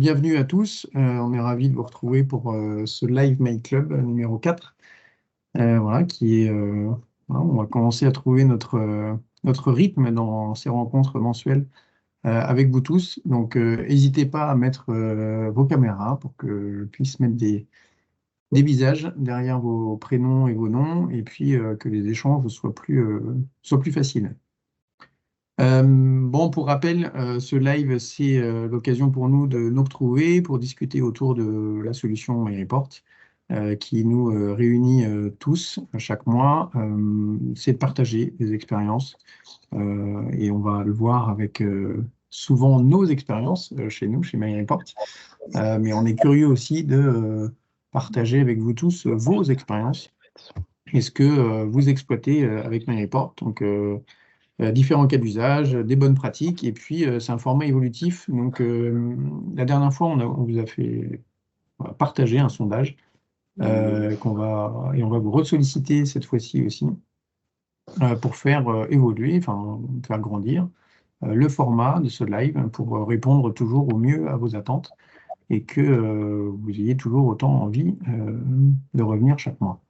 Bienvenue à tous. On est ravis de vous retrouver pour ce Live Mail Club numéro 4. Voilà, voilà, on va commencer à trouver notre rythme dans ces rencontres mensuelles avec vous tous. Donc, n'hésitez pas à mettre vos caméras pour que je puisse mettre des visages derrière vos prénoms et vos noms, et puis que les échanges soient plus faciles. Bon, pour rappel, ce live, c'est l'occasion pour nous de nous retrouver pour discuter autour de la solution MyReport qui nous réunit tous chaque mois. C'est de partager des expériences et on va le voir avec souvent nos expériences chez nous, chez MyReport. Mais on est curieux aussi de partager avec vous tous vos expériences et ce que vous exploitez avec MyReport. Donc, différents cas d'usage, des bonnes pratiques, et puis c'est un format évolutif. Donc, la dernière fois, on vous a fait partager un sondage et on va vous ressolliciter cette fois-ci aussi pour faire évoluer, enfin, faire grandir le format de ce live pour répondre toujours au mieux à vos attentes et que vous ayez toujours autant envie de revenir chaque mois.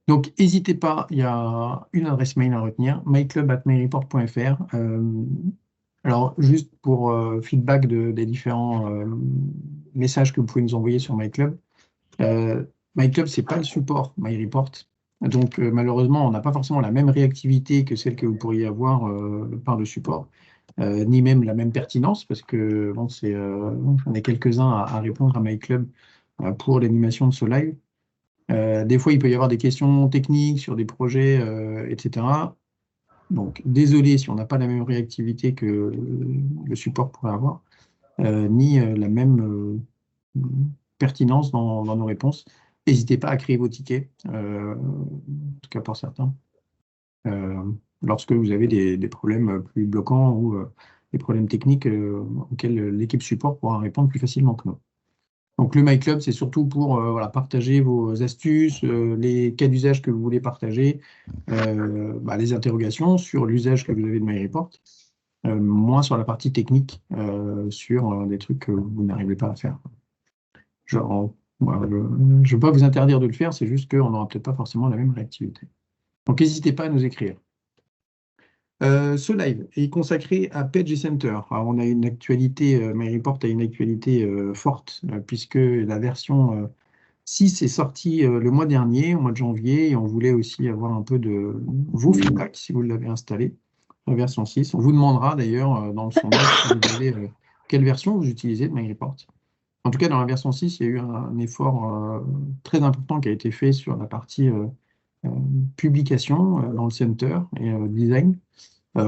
Donc, n'hésitez pas, il y a une adresse mail à retenir, myclub@myreport.fr. Alors, juste pour feedback des différents messages que vous pouvez nous envoyer sur MyClub, MyClub, ce n'est pas le support MyReport. Donc, malheureusement, on n'a pas forcément la même réactivité que celle que vous pourriez avoir par le support, ni même la même pertinence, parce que bon, on est quelques-uns à répondre à MyClub pour l'animation de ce live. Des fois, il peut y avoir des questions techniques sur des projets, etc. Donc, désolé si on n'a pas la même réactivité que le support pourrait avoir, ni la même pertinence dans nos réponses. N'hésitez pas à créer vos tickets, en tout cas pour certains, lorsque vous avez des problèmes plus bloquants ou des problèmes techniques auxquels l'équipe support pourra répondre plus facilement que nous. Donc, le MyClub, c'est surtout pour voilà, partager vos astuces, les cas d'usage que vous voulez partager, les interrogations sur l'usage que vous avez de MyReport, moins sur la partie technique, sur des trucs que vous n'arrivez pas à faire. Genre, voilà, je ne veux pas vous interdire de le faire, c'est juste qu'on n'aura peut-être pas forcément la même réactivité. Donc, n'hésitez pas à nous écrire. Ce live est consacré à Page Center. Alors, on a une actualité, MyReport a une actualité forte, puisque la version 6 est sortie le mois dernier, au mois de janvier, et on voulait aussi avoir un peu de vos feedbacks si vous l'avez installé, la version 6. On vous demandera d'ailleurs dans le sondage quelle version vous utilisez de MyReport. En tout cas, dans la version 6, il y a eu un effort très important qui a été fait sur la partie publication dans le center et design,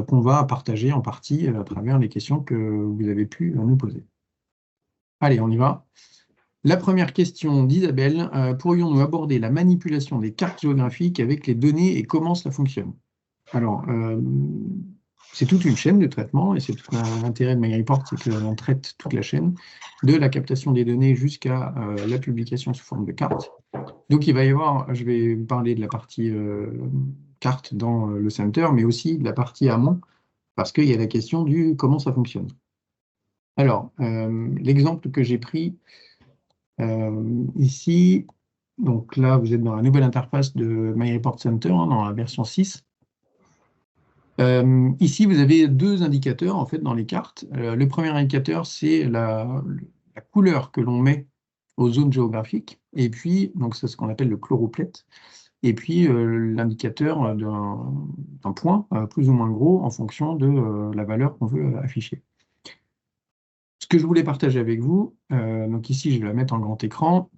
qu'on va partager en partie à travers les questions que vous avez pu nous poser. Allez, on y va. La première question d'Isabelle, pourrions-nous aborder la manipulation des cartes géographiques avec les données et comment cela fonctionne? Alors, c'est toute une chaîne de traitement et c'est tout l'intérêt de MyReport, c'est qu'on traite toute la chaîne, de la captation des données jusqu'à la publication sous forme de carte. Donc, il va y avoir, je vais vous parler de la partie carte dans le center, mais aussi de la partie amont, parce qu'il y a la question du comment ça fonctionne. Alors, l'exemple que j'ai pris ici, donc là, vous êtes dans la nouvelle interface de MyReport Center, dans la version 6. Ici, vous avez deux indicateurs en fait dans les cartes. Le premier indicateur, c'est la couleur que l'on met aux zones géographiques, et puis, donc c'est ce qu'on appelle le chloroplet, et puis l'indicateur d'un point plus ou moins gros en fonction de la valeur qu'on veut afficher. Ce que je voulais partager avec vous, donc ici je vais la mettre en grand écran,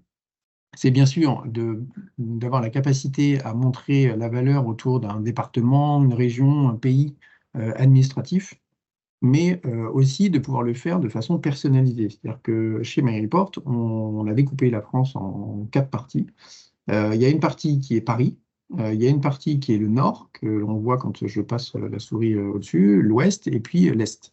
c'est bien sûr d'avoir la capacité à montrer la valeur autour d'un département, une région, un pays administratif, mais aussi de pouvoir le faire de façon personnalisée. C'est-à-dire que chez MyReport, on a découpé la France en 4 parties. Il y a une partie qui est Paris, il y a une partie qui est le nord, que l'on voit quand je passe la souris au-dessus, l'ouest, et puis l'est.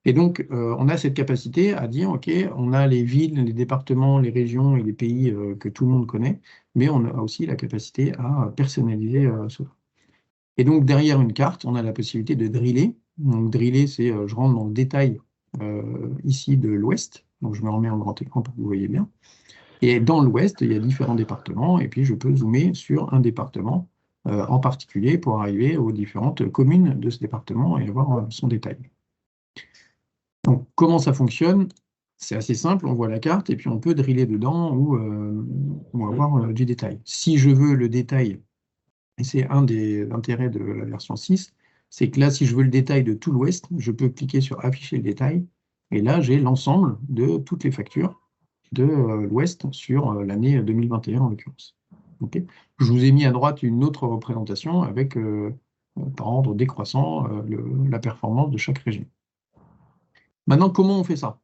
Et donc, on a cette capacité à dire, OK, on a les villes, les départements, les régions et les pays que tout le monde connaît, mais on a aussi la capacité à personnaliser cela. Et donc, derrière une carte, on a la possibilité de driller, Donc, driller, c'est je rentre dans le détail ici de l'Ouest. Donc, je me remets en grand écran pour que vous voyez bien. Et dans l'Ouest, il y a différents départements, et puis je peux zoomer sur un département en particulier pour arriver aux différentes communes de ce département et avoir son détail. Donc, comment ça fonctionne? C'est assez simple, on voit la carte, et puis on peut driller dedans ou avoir du détail. Si je veux le détail, et c'est un des intérêts de la version 6, c'est que là, si je veux le détail de tout l'Ouest, je peux cliquer sur Afficher le détail, et là, j'ai l'ensemble de toutes les factures de l'Ouest sur l'année 2021 en l'occurrence. Okay. Je vous ai mis à droite une autre représentation avec, par ordre décroissant, la performance de chaque région. Maintenant, comment on fait ça?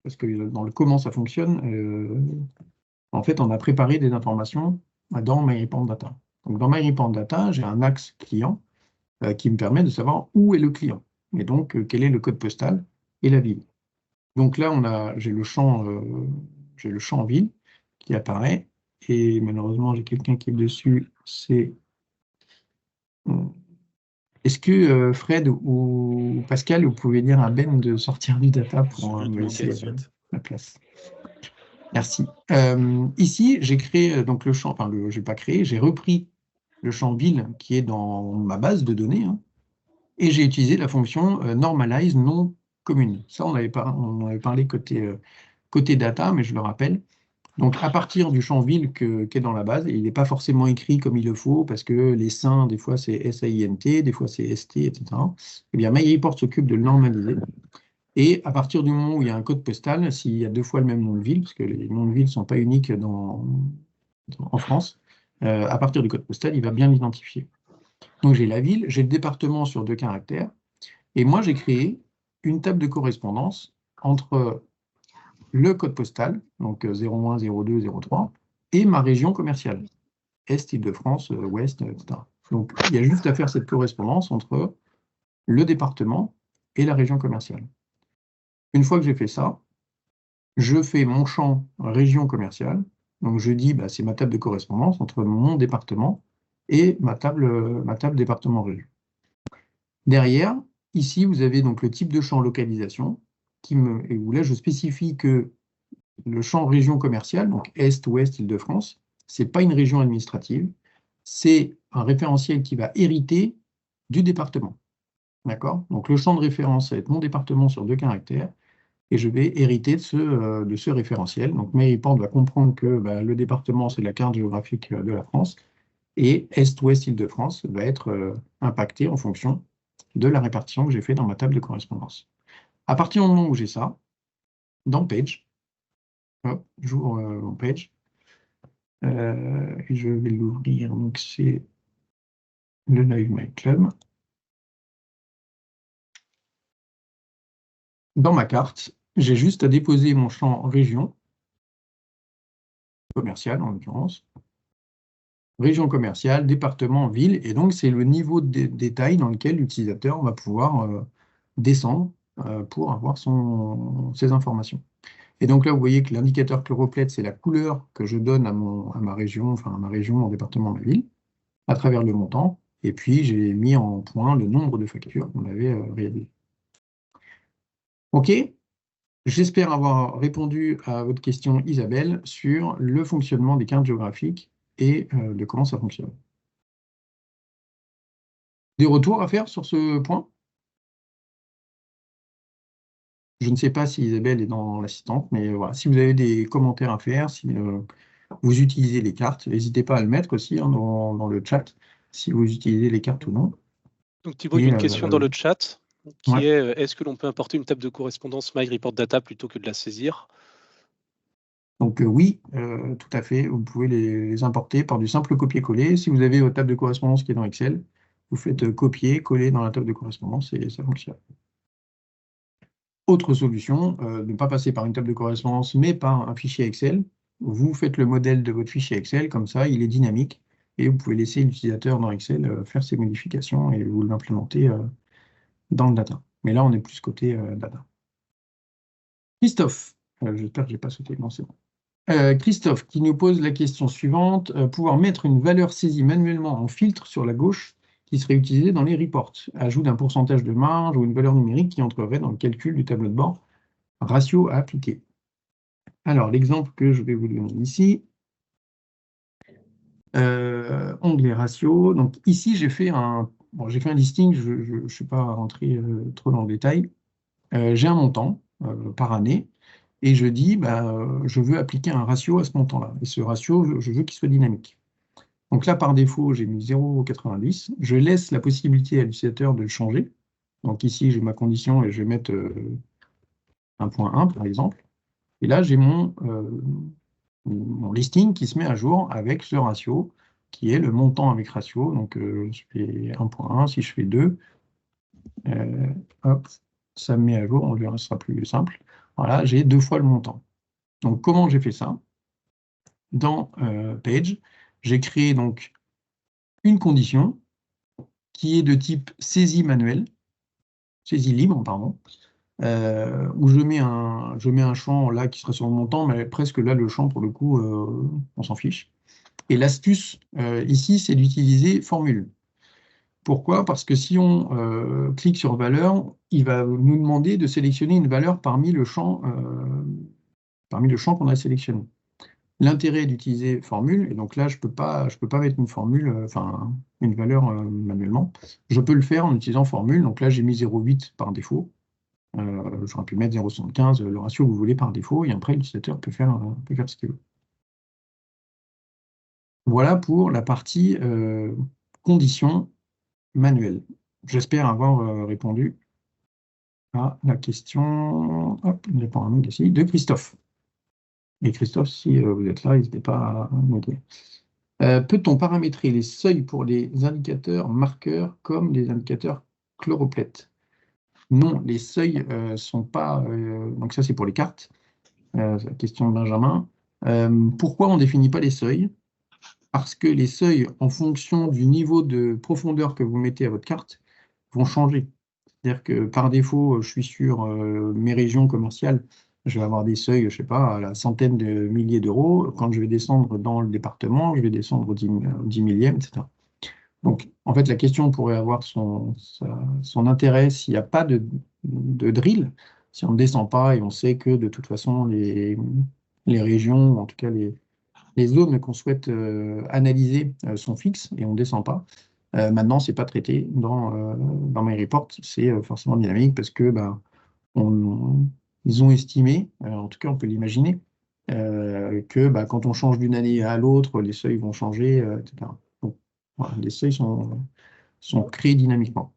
Parce que dans le comment ça fonctionne, en fait, on a préparé des informations dans MyReport Data. Donc, dans MyReport Data, j'ai un axe client qui me permet de savoir où est le client, et donc quel est le code postal et la ville. Donc là, j'ai le champ ville qui apparaît, et malheureusement, j'ai quelqu'un qui est dessus, c'est... Est-ce que Fred ou Pascal, vous pouvez dire à Ben de sortir du data pour me laisser la place? Merci. Ici, j'ai créé donc le champ, enfin, je n'ai pas créé, j'ai repris le champ ville qui est dans ma base de données, hein, et j'ai utilisé la fonction normalize non commune. Ça, on avait parlé côté data, mais je le rappelle. Donc, à partir du champ ville qui est dans la base, et il n'est pas forcément écrit comme il le faut, parce que les SINT, des fois c'est SAINT, des fois c'est ST, etc. Eh bien, MyReport s'occupe de le normaliser. Et à partir du moment où il y a un code postal, s'il y a 2 fois le même nom de ville, parce que les noms de ville ne sont pas uniques en France, à partir du code postal, il va bien l'identifier. Donc, j'ai la ville, j'ai le département sur 2 caractères, et moi, j'ai créé une table de correspondance entre le code postal, donc 01, 02, 03, et ma région commerciale, Est, Île-de-France, Ouest, etc. Donc, il y a juste à faire cette correspondance entre le département et la région commerciale. Une fois que j'ai fait ça, je fais mon champ région commerciale. Donc, je dis, c'est ma table de correspondance entre mon département et ma table département-région. Derrière, ici, vous avez donc le type de champ localisation, et où là, je spécifie que le champ région commerciale, donc Est, Ouest, Île-de-France, ce n'est pas une région administrative, c'est un référentiel qui va hériter du département. D'accord? Donc le champ de référence va être mon département sur 2 caractères, et je vais hériter de ce référentiel. Donc MyReport va comprendre que le département, c'est la carte géographique de la France, et Est, Ouest, Île-de-France va être impacté en fonction de la répartition que j'ai fait dans ma table de correspondance. À partir du moment où j'ai ça, dans Page, hop, j'ouvre mon Page, et je vais l'ouvrir, donc c'est le Live My Club. Dans ma carte, j'ai juste à déposer mon champ région, commerciale en l'occurrence, région commerciale, département, ville, et donc c'est le niveau de détail dans lequel l'utilisateur va pouvoir descendre pour avoir ses informations. Et donc là, vous voyez que l'indicateur Chloroplet, c'est la couleur que je donne à ma région, mon département, ma ville, à travers le montant. Et puis, j'ai mis en point le nombre de factures qu'on avait réalisées. OK, j'espère avoir répondu à votre question, Isabelle, sur le fonctionnement des cartes géographiques et de comment ça fonctionne. Des retours à faire sur ce point? Je ne sais pas si Isabelle est dans l'assistante, mais voilà, si vous avez des commentaires à faire, si vous utilisez les cartes, n'hésitez pas à le mettre aussi dans le chat, si vous utilisez les cartes ou non. Donc Thibaut, il y a une question dans le chat qui est est-ce que l'on peut importer une table de correspondance MyReport Data plutôt que de la saisir? Donc oui, tout à fait, vous pouvez les importer par du simple copier-coller. Si vous avez votre table de correspondance qui est dans Excel, vous faites copier, coller dans la table de correspondance et ça fonctionne. Autre solution, ne pas passer par une table de correspondance, mais par un fichier Excel. Vous faites le modèle de votre fichier Excel, comme ça, il est dynamique, et vous pouvez laisser l'utilisateur dans Excel faire ses modifications et vous l'implémenter dans le data. Mais là, on est plus côté data. Christophe, j'espère que je n'ai pas sauté, non, c'est bon. Christophe qui nous pose la question suivante, pouvoir mettre une valeur saisie manuellement en filtre sur la gauche qui serait utilisé dans les reports. Ajout d'un pourcentage de marge ou une valeur numérique qui entrerait dans le calcul du tableau de bord. Ratio à appliquer. Alors, l'exemple que je vais vous donner ici, onglet ratio. Donc ici, j'ai fait un listing, je ne suis pas rentré trop dans le détail. J'ai un montant par année et je dis, je veux appliquer un ratio à ce montant-là. Et ce ratio, je veux qu'il soit dynamique. Donc là, par défaut, j'ai mis 0,90. Je laisse la possibilité à l'utilisateur de le changer. Donc ici, j'ai ma condition et je vais mettre 1.1 par exemple. Et là, j'ai mon listing qui se met à jour avec ce ratio, qui est le montant avec ratio. Donc je fais 1.1, si je fais 2, hop, ça me met à jour, on verra, ce sera plus simple. Voilà, j'ai 2 fois le montant. Donc comment j'ai fait ça? Dans Page, j'ai créé donc une condition qui est de type saisie manuelle, saisie libre, pardon, où je mets un champ là qui serait sur le montant, mais presque là, le champ, pour le coup, on s'en fiche. Et l'astuce ici, c'est d'utiliser formule. Pourquoi? Parce que si on clique sur valeur, il va nous demander de sélectionner une valeur parmi le champ qu'on a sélectionné. L'intérêt d'utiliser formule, et donc là, je peux pas mettre une formule, enfin une valeur manuellement. Je peux le faire en utilisant formule. Donc là, j'ai mis 0,8 par défaut. J'aurais pu mettre 0,75, le ratio que vous voulez par défaut, et après, l'utilisateur peut faire ce qu'il veut. Voilà pour la partie conditions manuelles. J'espère avoir répondu à la question de Christophe. Et Christophe, si vous êtes là, n'hésitez pas à me dire. Peut-on paramétrer les seuils pour les indicateurs marqueurs comme les indicateurs chloroplettes? Non, les seuils ne sont pas... donc ça, c'est pour les cartes. La question de Benjamin. Pourquoi on ne définit pas les seuils? Parce que les seuils, en fonction du niveau de profondeur que vous mettez à votre carte, vont changer. C'est-à-dire que par défaut, je suis sur mes régions commerciales, je vais avoir des seuils, je ne sais pas, à la centaine de milliers d'euros. Quand je vais descendre dans le département, je vais descendre au 10 millième, etc. Donc, en fait, la question pourrait avoir son intérêt s'il n'y a pas de drill, si on ne descend pas et on sait que de toute façon, les régions, en tout cas les zones qu'on souhaite analyser sont fixes et on ne descend pas. Maintenant, ce n'est pas traité dans mes reports, c'est forcément dynamique parce que ils ont estimé, en tout cas on peut l'imaginer, que quand on change d'une année à l'autre, les seuils vont changer, etc. Donc, voilà, les seuils sont créés dynamiquement.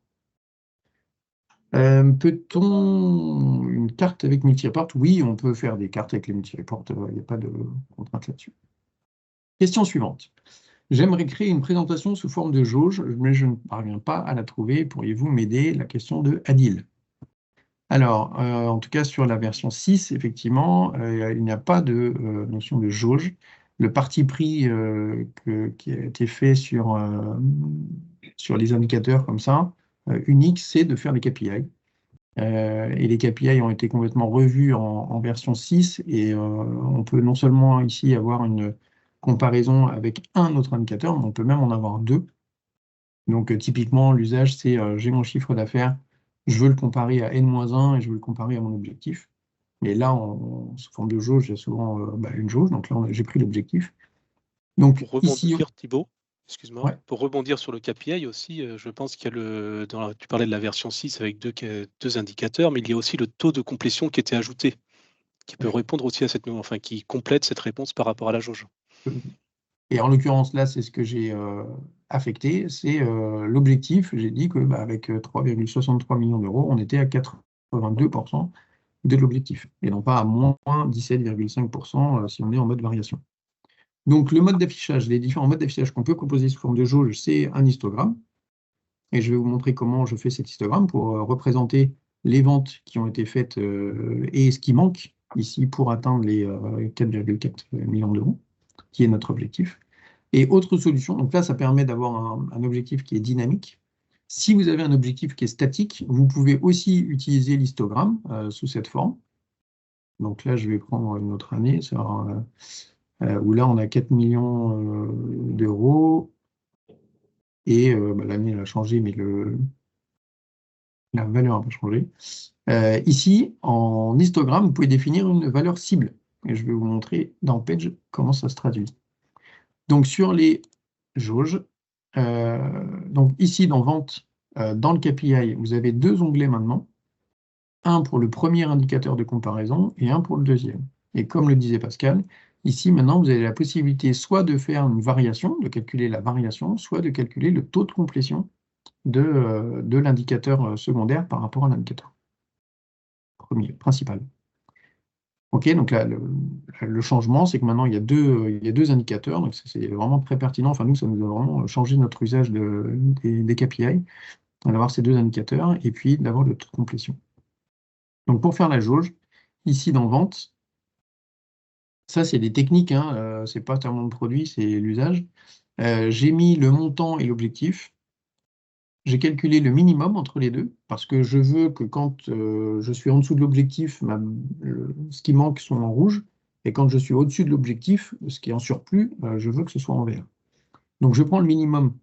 Peut-on une carte avec multi-report? Oui, on peut faire des cartes avec les multi-reports, il n'y a pas de contrainte là-dessus. Question suivante. J'aimerais créer une présentation sous forme de jauge, mais je ne parviens pas à la trouver. Pourriez-vous m'aider? La question de Adil. Alors, en tout cas, sur la version 6, effectivement, il n'y a pas de notion de jauge. Le parti pris qui a été fait sur les indicateurs comme ça, unique, c'est de faire des KPI. Et les KPI ont été complètement revus en version 6 et on peut non seulement ici avoir une comparaison avec un autre indicateur, mais on peut même en avoir deux. Donc typiquement, l'usage, c'est j'ai mon chiffre d'affaires, je veux le comparer à N-1 et je veux le comparer à mon objectif. Et là, sous forme de jauge, il y a souvent une jauge. Donc là, j'ai pris l'objectif. Donc pour rebondir, ici, Thibaut, excuse-moi, ouais. pour rebondir sur le KPI aussi, je pense qu'il y a tu parlais de la version 6 avec deux indicateurs, mais il y a aussi le taux de complétion qui était ajouté, qui peut répondre aussi à qui complète cette réponse par rapport à la jauge. Et en l'occurrence, là, c'est ce que j'ai affecté, c'est l'objectif. J'ai dit que avec 3,63 millions d'euros, on était à 82% de l'objectif, et non pas à moins 17,5% si on est en mode variation. Donc, le mode d'affichage, les différents modes d'affichage qu'on peut composer sous forme de jauge, c'est un histogramme. Et je vais vous montrer comment je fais cet histogramme pour représenter les ventes qui ont été faites et ce qui manque ici pour atteindre les 4,4 millions d'euros, qui est notre objectif. Et autre solution, donc là, ça permet d'avoir un objectif qui est dynamique. Si vous avez un objectif qui est statique, vous pouvez aussi utiliser l'histogramme sous cette forme. Donc là, je vais prendre une autre année, où là, on a 4 millions d'euros. Et l'année, elle a changé, mais la valeur n'a pas changé. Ici, en histogramme, vous pouvez définir une valeur cible. Et je vais vous montrer dans Page comment ça se traduit. Donc, sur les jauges, donc ici, dans Vente, dans le KPI, vous avez deux onglets maintenant. Un pour le premier indicateur de comparaison et un pour le deuxième. Et comme le disait Pascal, ici, maintenant, vous avez la possibilité soit de faire une variation, de calculer la variation, soit de calculer le taux de complétion de l'indicateur secondaire par rapport à l'indicateur premier, principal. OK, donc là, le changement, c'est que maintenant, il y a deux indicateurs, donc c'est vraiment très pertinent. Enfin, nous, ça nous a vraiment changé notre usage des KPI, d'avoir ces deux indicateurs, et puis d'avoir le taux de complétion. Donc, pour faire la jauge, ici, dans Vente, ça, c'est des techniques, hein, c'est pas tellement le produit, c'est l'usage. J'ai mis le montant et l'objectif. J'ai calculé le minimum entre les deux, parce que je veux que quand je suis en dessous de l'objectif, ce qui manque sont en rouge, et quand je suis au-dessus de l'objectif, ce qui est en surplus, je veux que ce soit en vert. Donc je prends le minimum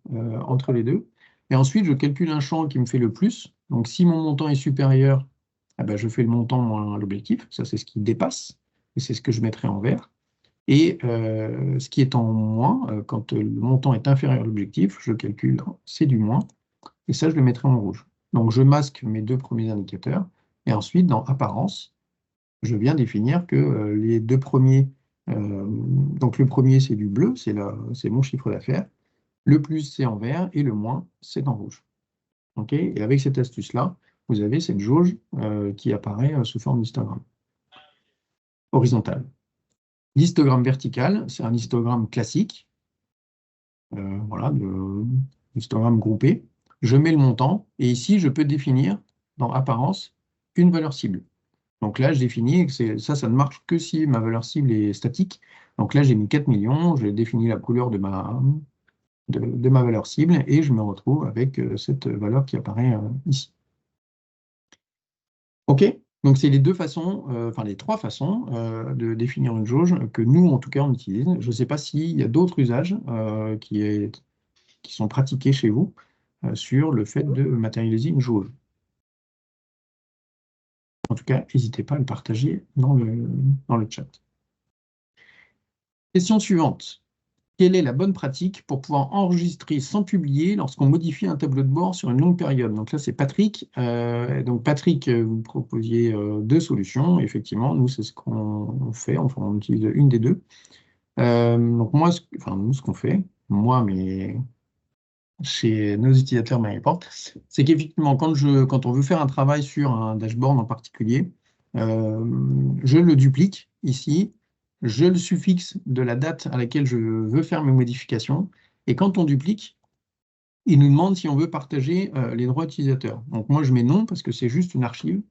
entre les deux, et ensuite je calcule un champ qui me fait le plus. Donc si mon montant est supérieur, eh ben, je fais le montant moins l'objectif, ça c'est ce qui dépasse, et c'est ce que je mettrai en vert. Et ce qui est en moins, quand le montant est inférieur à l'objectif, je calcule, c'est du moins, et ça, je le mettrai en rouge. Donc, je masque mes deux premiers indicateurs. Et ensuite, dans Apparence, je viens définir que les deux premiers, donc le premier, c'est du bleu, c'est mon chiffre d'affaires. Le plus, c'est en vert, et le moins, c'est en rouge. OK. Et avec cette astuce-là, vous avez cette jauge qui apparaît sous forme d'histogramme horizontal. L'histogramme vertical, c'est un histogramme classique, voilà, histogramme groupé. Je mets le montant, et ici, je peux définir, dans Apparence, une valeur cible. Donc là, je définis que ça ne marche que si ma valeur cible est statique. Donc là, j'ai mis 4 millions, j'ai défini la couleur de ma valeur cible, et je me retrouve avec cette valeur qui apparaît ici. OK? Donc, c'est les deux façons, enfin les trois façons de définir une jauge que nous, en tout cas, on utilise. Je ne sais pas s'il y a d'autres usages qui sont pratiqués chez vous sur le fait de matérialiser une jauge. En tout cas, n'hésitez pas à le partager dans le chat. Question suivante. Quelle est la bonne pratique pour pouvoir enregistrer sans publier lorsqu'on modifie un tableau de bord sur une longue période? Donc là, c'est Patrick. Donc Patrick, vous proposiez deux solutions. Effectivement, nous, c'est ce qu'on fait. Enfin, on utilise une des deux. Donc moi, nous, ce qu'on fait, moi, mais chez nos utilisateurs MyReport, c'est qu'effectivement, quand on veut faire un travail sur un dashboard en particulier, je le duplique ici, je le suffixe de la date à laquelle je veux faire mes modifications, et quand on duplique, il nous demande si on veut partager les droits utilisateurs. Donc moi, je mets non, parce que c'est juste une archive,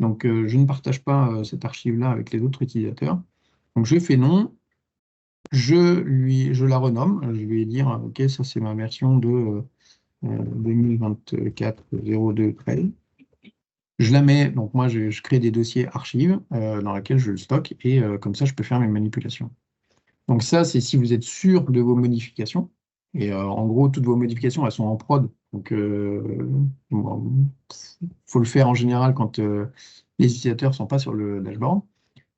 donc je ne partage pas cette archive-là avec les autres utilisateurs. Donc je fais non, je la renomme, je vais dire, OK, ça c'est ma version de 2024-02-13. Je la mets, donc moi je crée des dossiers archives dans lesquels je le stocke, et comme ça je peux faire mes manipulations. Donc ça, c'est si vous êtes sûr de vos modifications. Et en gros, toutes vos modifications, elles sont en prod. Donc faut le faire en général quand les utilisateurs ne sont pas sur le dashboard.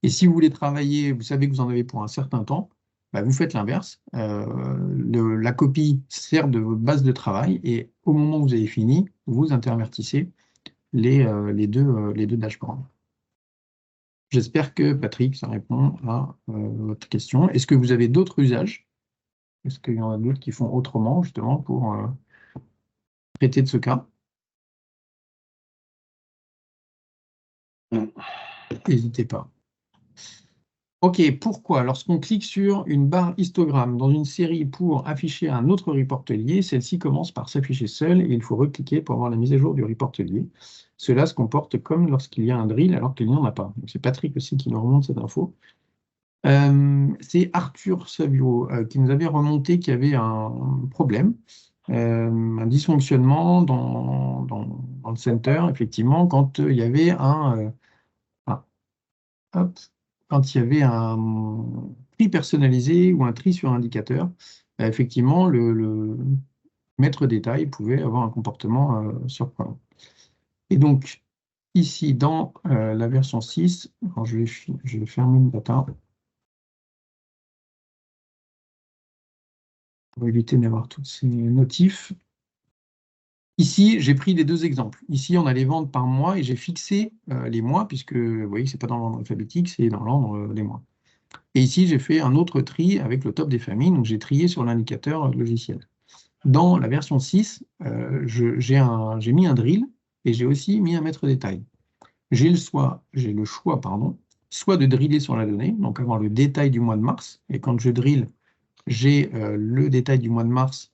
Et si vous voulez travailler, vous savez que vous en avez pour un certain temps, bah, vous faites l'inverse. La copie sert de votre base de travail, et au moment où vous avez fini, vous intervertissez les deux dashboards. J'espère que, Patrick, ça répond à votre question. Est-ce que vous avez d'autres usages? Est-ce qu'il y en a d'autres qui font autrement, justement, pour traiter de ce cas? N'hésitez pas. OK, pourquoi? Lorsqu'on clique sur une barre histogramme dans une série pour afficher un autre report lié, celle-ci commence par s'afficher seule, et il faut recliquer pour avoir la mise à jour du report lié. Cela se comporte comme lorsqu'il y a un drill alors qu'il n'y en a pas. C'est Patrick aussi qui nous remonte cette info. C'est Arthur Savio qui nous avait remonté qu'il y avait un problème, un dysfonctionnement dans le center, effectivement, quand il y avait quand il y avait un tri personnalisé ou un tri sur indicateur. Effectivement, maître détail pouvait avoir un comportement surprenant. Et donc, ici, dans la version 6, alors je vais fermer une data pour éviter d'avoir toutes ces notifs. Ici, j'ai pris les deux exemples. Ici, on a les ventes par mois et j'ai fixé les mois, puisque vous voyez que ce n'est pas dans l'ordre alphabétique, c'est dans l'ordre des mois. Et ici, j'ai fait un autre tri avec le top des familles, donc j'ai trié sur l'indicateur logiciel. Dans la version 6, j'ai mis un drill et j'ai aussi mis un maître détail. J'ai le choix, soit de driller sur la donnée, donc avoir le détail du mois de mars, et quand je drill, j'ai le détail du mois de mars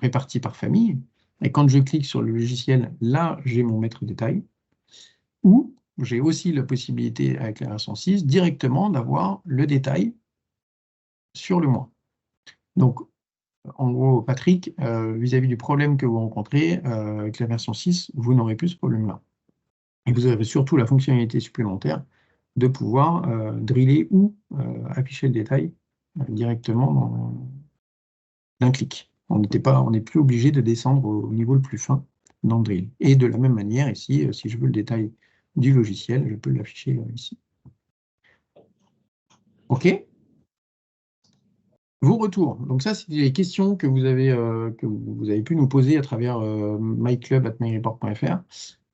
réparti par famille, et quand je clique sur le logiciel, là, j'ai mon maître détail, ou j'ai aussi la possibilité, avec la version 6, directement d'avoir le détail sur le mois. Donc, en gros, Patrick, vis-à-vis du problème que vous rencontrez avec la version 6, vous n'aurez plus ce problème-là. Et vous avez surtout la fonctionnalité supplémentaire de pouvoir driller ou afficher le détail directement d'un clic. On n'est plus obligé de descendre au niveau le plus fin dans le drill. Et de la même manière, ici, si je veux le détail du logiciel, je peux l'afficher ici. OK? Vos retours. Donc ça, c'est les questions que vous avez pu nous poser à travers myclub@myreport.fr.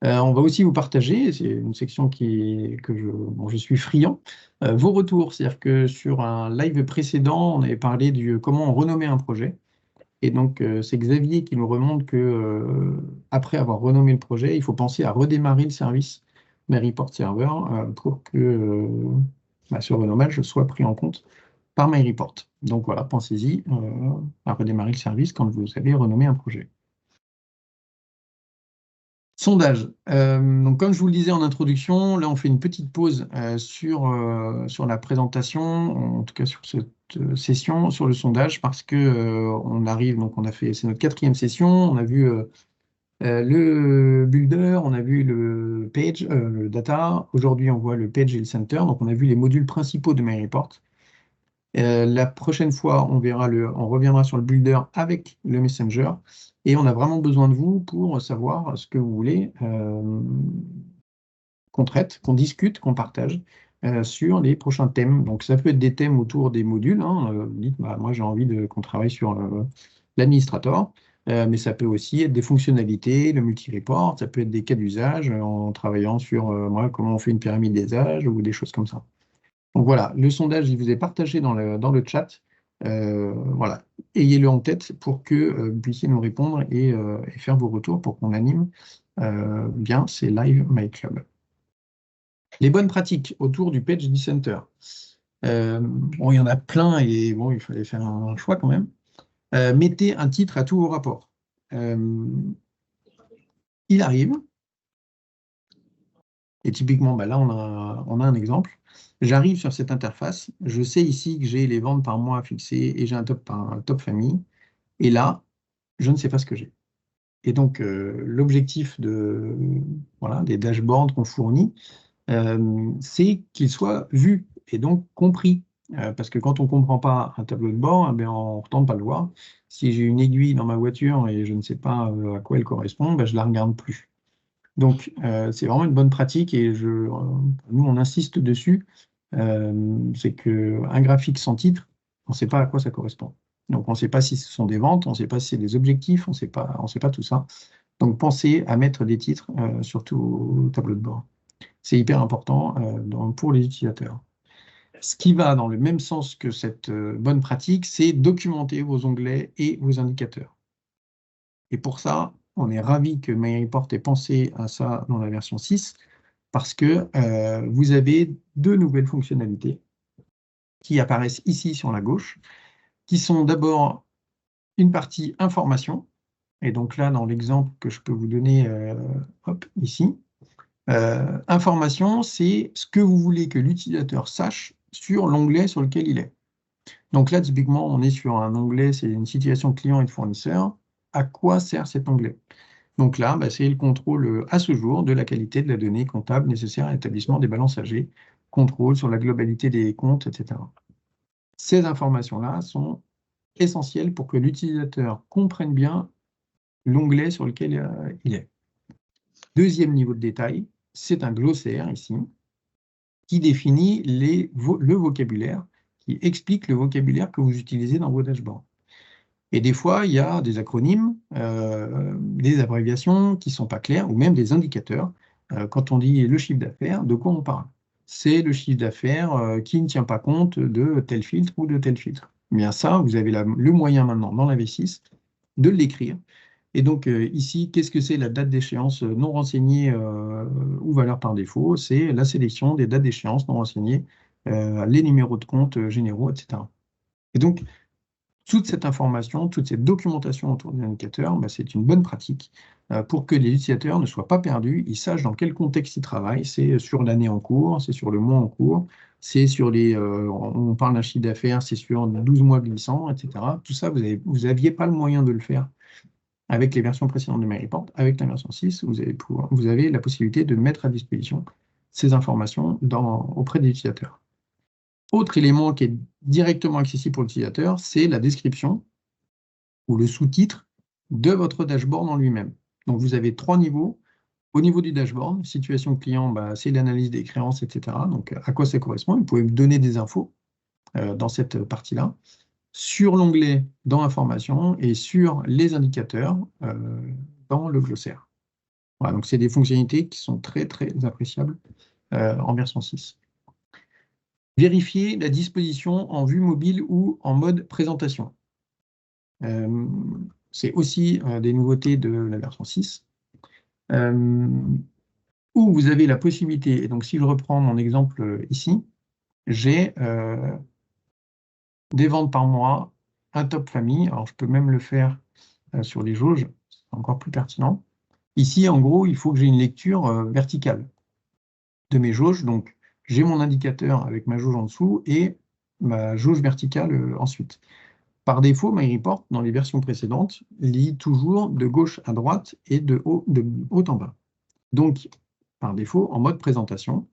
On va aussi vous partager, c'est une section dont je suis friand, vos retours. C'est-à-dire que sur un live précédent, on avait parlé du comment renommer un projet. Et donc, c'est Xavier qui nous remonte que après avoir renommé le projet, il faut penser à redémarrer le service MyReport Server pour que ce renommage soit pris en compte par MyReport. Donc voilà, pensez-y à redémarrer le service quand vous avez renommé un projet. Sondage. Donc, comme je vous le disais en introduction, là, on fait une petite pause sur la présentation, en tout cas sur cette session, sur le sondage, parce que on arrive, donc c'est notre 4e session, on a vu le builder, on a vu le page, le data, aujourd'hui on voit le page et le center, donc on a vu les modules principaux de MyReport. La prochaine fois, on reviendra sur le builder avec le messenger et on a vraiment besoin de vous pour savoir ce que vous voulez qu'on traite, qu'on discute, qu'on partage sur les prochains thèmes. Donc ça peut être des thèmes autour des modules. Dites, moi j'ai envie qu'on travaille sur l'administrator, mais ça peut aussi être des fonctionnalités, le multi-report, ça peut être des cas d'usage en travaillant sur comment on fait une pyramide des âges ou des choses comme ça. Donc voilà, le sondage, il vous est partagé dans le chat. Voilà, ayez-le en tête pour que vous puissiez nous répondre et faire vos retours pour qu'on anime bien ces live MyClub. Les bonnes pratiques autour du Page Center. Bon, il y en a plein et bon, il fallait faire un choix quand même. Mettez un titre à tous vos rapports. Il arrive. Et typiquement, là, on a un exemple. J'arrive sur cette interface. Je sais ici que j'ai les ventes par mois fixées et j'ai un top famille. Et là, je ne sais pas ce que j'ai. Et donc, l'objectif des dashboards qu'on fournit, c'est qu'ils soient vus et donc compris. Parce que quand on ne comprend pas un tableau de bord, on ne retente pas le voir. Si j'ai une aiguille dans ma voiture et je ne sais pas à quoi elle correspond, je ne la regarde plus. Donc, c'est vraiment une bonne pratique et nous, on insiste dessus. C'est qu'un graphique sans titre, on ne sait pas à quoi ça correspond. Donc, on ne sait pas si ce sont des ventes, on ne sait pas si c'est des objectifs, on ne sait pas tout ça. Donc, pensez à mettre des titres surtout au tableau de bord. C'est hyper important pour les utilisateurs. Ce qui va dans le même sens que cette bonne pratique, c'est documenter vos onglets et vos indicateurs. Et pour ça, on est ravi que MyReport ait pensé à ça dans la version 6, parce que vous avez 2 nouvelles fonctionnalités qui apparaissent ici sur la gauche, qui sont d'abord une partie information. Et donc là, dans l'exemple que je peux vous donner ici, information, c'est ce que vous voulez que l'utilisateur sache sur l'onglet sur lequel il est. Donc là, typiquement, on est sur un onglet, c'est une situation client et de fournisseur. À quoi sert cet onglet? Donc là, c'est le contrôle à ce jour de la qualité de la donnée comptable nécessaire à l'établissement des balances âgées, contrôle sur la globalité des comptes, etc. Ces informations-là sont essentielles pour que l'utilisateur comprenne bien l'onglet sur lequel il est. Deuxième niveau de détail, c'est un glossaire ici, qui définit le vocabulaire, qui explique le vocabulaire que vous utilisez dans vos dashboards. Et des fois, il y a des acronymes, des abréviations qui ne sont pas claires, ou même des indicateurs. Quand on dit le chiffre d'affaires, de quoi on parle? C'est le chiffre d'affaires qui ne tient pas compte de tel filtre ou de tel filtre. Eh bien ça, vous avez le moyen maintenant dans la V6 de l'écrire. Et donc ici, qu'est-ce que c'est la date d'échéance non renseignée ou valeur par défaut? C'est la sélection des dates d'échéance non renseignées, les numéros de compte généraux, etc. Et donc, toute cette information, toute cette documentation autour des indicateurs, bah, c'est une bonne pratique pour que les utilisateurs ne soient pas perdus, ils sachent dans quel contexte ils travaillent. C'est sur l'année en cours, c'est sur le mois en cours, c'est sur on parle d'un chiffre d'affaires, c'est sur 12 mois glissants, etc. Tout ça, vous n'aviez pas le moyen de le faire avec les versions précédentes de MyReport. Avec la version 6, vous avez la possibilité de mettre à disposition ces informations auprès des utilisateurs. Autre élément qui est directement accessible pour l'utilisateur, c'est la description ou le sous-titre de votre dashboard en lui-même. Donc, vous avez 3 niveaux. Au niveau du dashboard, situation client, bah, c'est l'analyse des créances, etc. Donc, à quoi ça correspond? Vous pouvez me donner des infos dans cette partie-là. Sur l'onglet dans Informations et sur les indicateurs dans le glossaire. Voilà, donc, c'est des fonctionnalités qui sont très, très appréciables en version 6. Vérifier la disposition en vue mobile ou en mode présentation. C'est aussi des nouveautés de la version 6, où vous avez la possibilité, et donc si je reprends mon exemple ici, j'ai des ventes par mois, un top famille, alors je peux même le faire sur les jauges, c'est encore plus pertinent. Ici, en gros, il faut que j'ai une lecture verticale de mes jauges, donc j'ai mon indicateur avec ma jauge en dessous et ma jauge verticale ensuite. Par défaut, MyReport, dans les versions précédentes, lit toujours de gauche à droite et de haut en bas. Donc, par défaut, en mode présentation,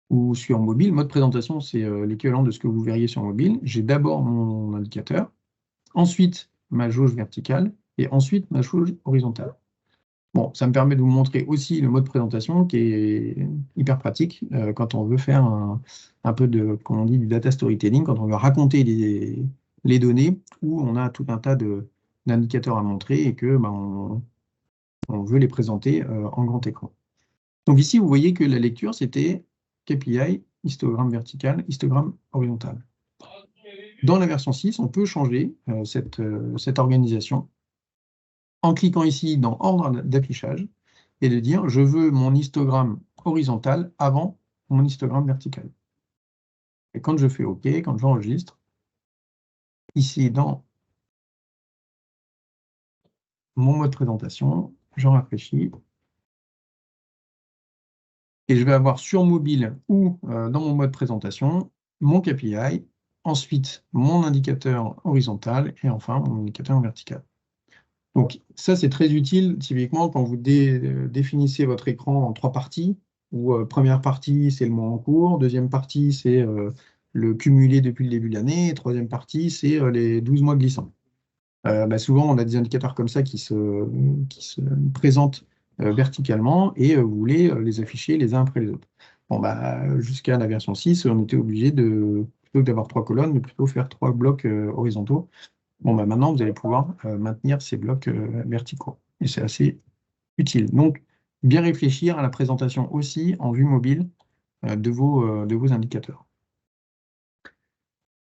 ou sur mobile, mode présentation, c'est l'équivalent de ce que vous verriez sur mobile. J'ai d'abord mon indicateur, ensuite ma jauge verticale, et ensuite ma jauge horizontale. Bon, ça me permet de vous montrer aussi le mode présentation qui est hyper pratique quand on veut faire un peu de, comme on dit, du data storytelling, quand on veut raconter les données, où on a tout un tas d'indicateurs à montrer et que on veut les présenter en grand écran. Donc ici, vous voyez que la lecture, c'était KPI, histogramme vertical, histogramme horizontal. Dans la version 6, on peut changer cette organisation en cliquant ici dans ordre d'affichage et de dire je veux mon histogramme horizontal avant mon histogramme vertical. Et quand je fais OK, quand j'enregistre, ici dans mon mode présentation, j'en rafraîchis et je vais avoir sur mobile ou dans mon mode présentation mon KPI, ensuite mon indicateur horizontal et enfin mon indicateur vertical. Donc ça, c'est très utile typiquement quand vous définissez votre écran en 3 parties, où première partie, c'est le mois en cours, deuxième partie, c'est le cumulé depuis le début de l'année, et troisième partie, c'est les 12 mois glissants. Souvent, on a des indicateurs comme ça qui se présentent verticalement et vous voulez les afficher les uns après les autres. Bon, jusqu'à la version 6, on était obligé de, plutôt que d'avoir 3 colonnes, de plutôt faire 3 blocs horizontaux. Bon, maintenant, vous allez pouvoir maintenir ces blocs verticaux. Et c'est assez utile. Donc, bien réfléchir à la présentation aussi en vue mobile de vos indicateurs.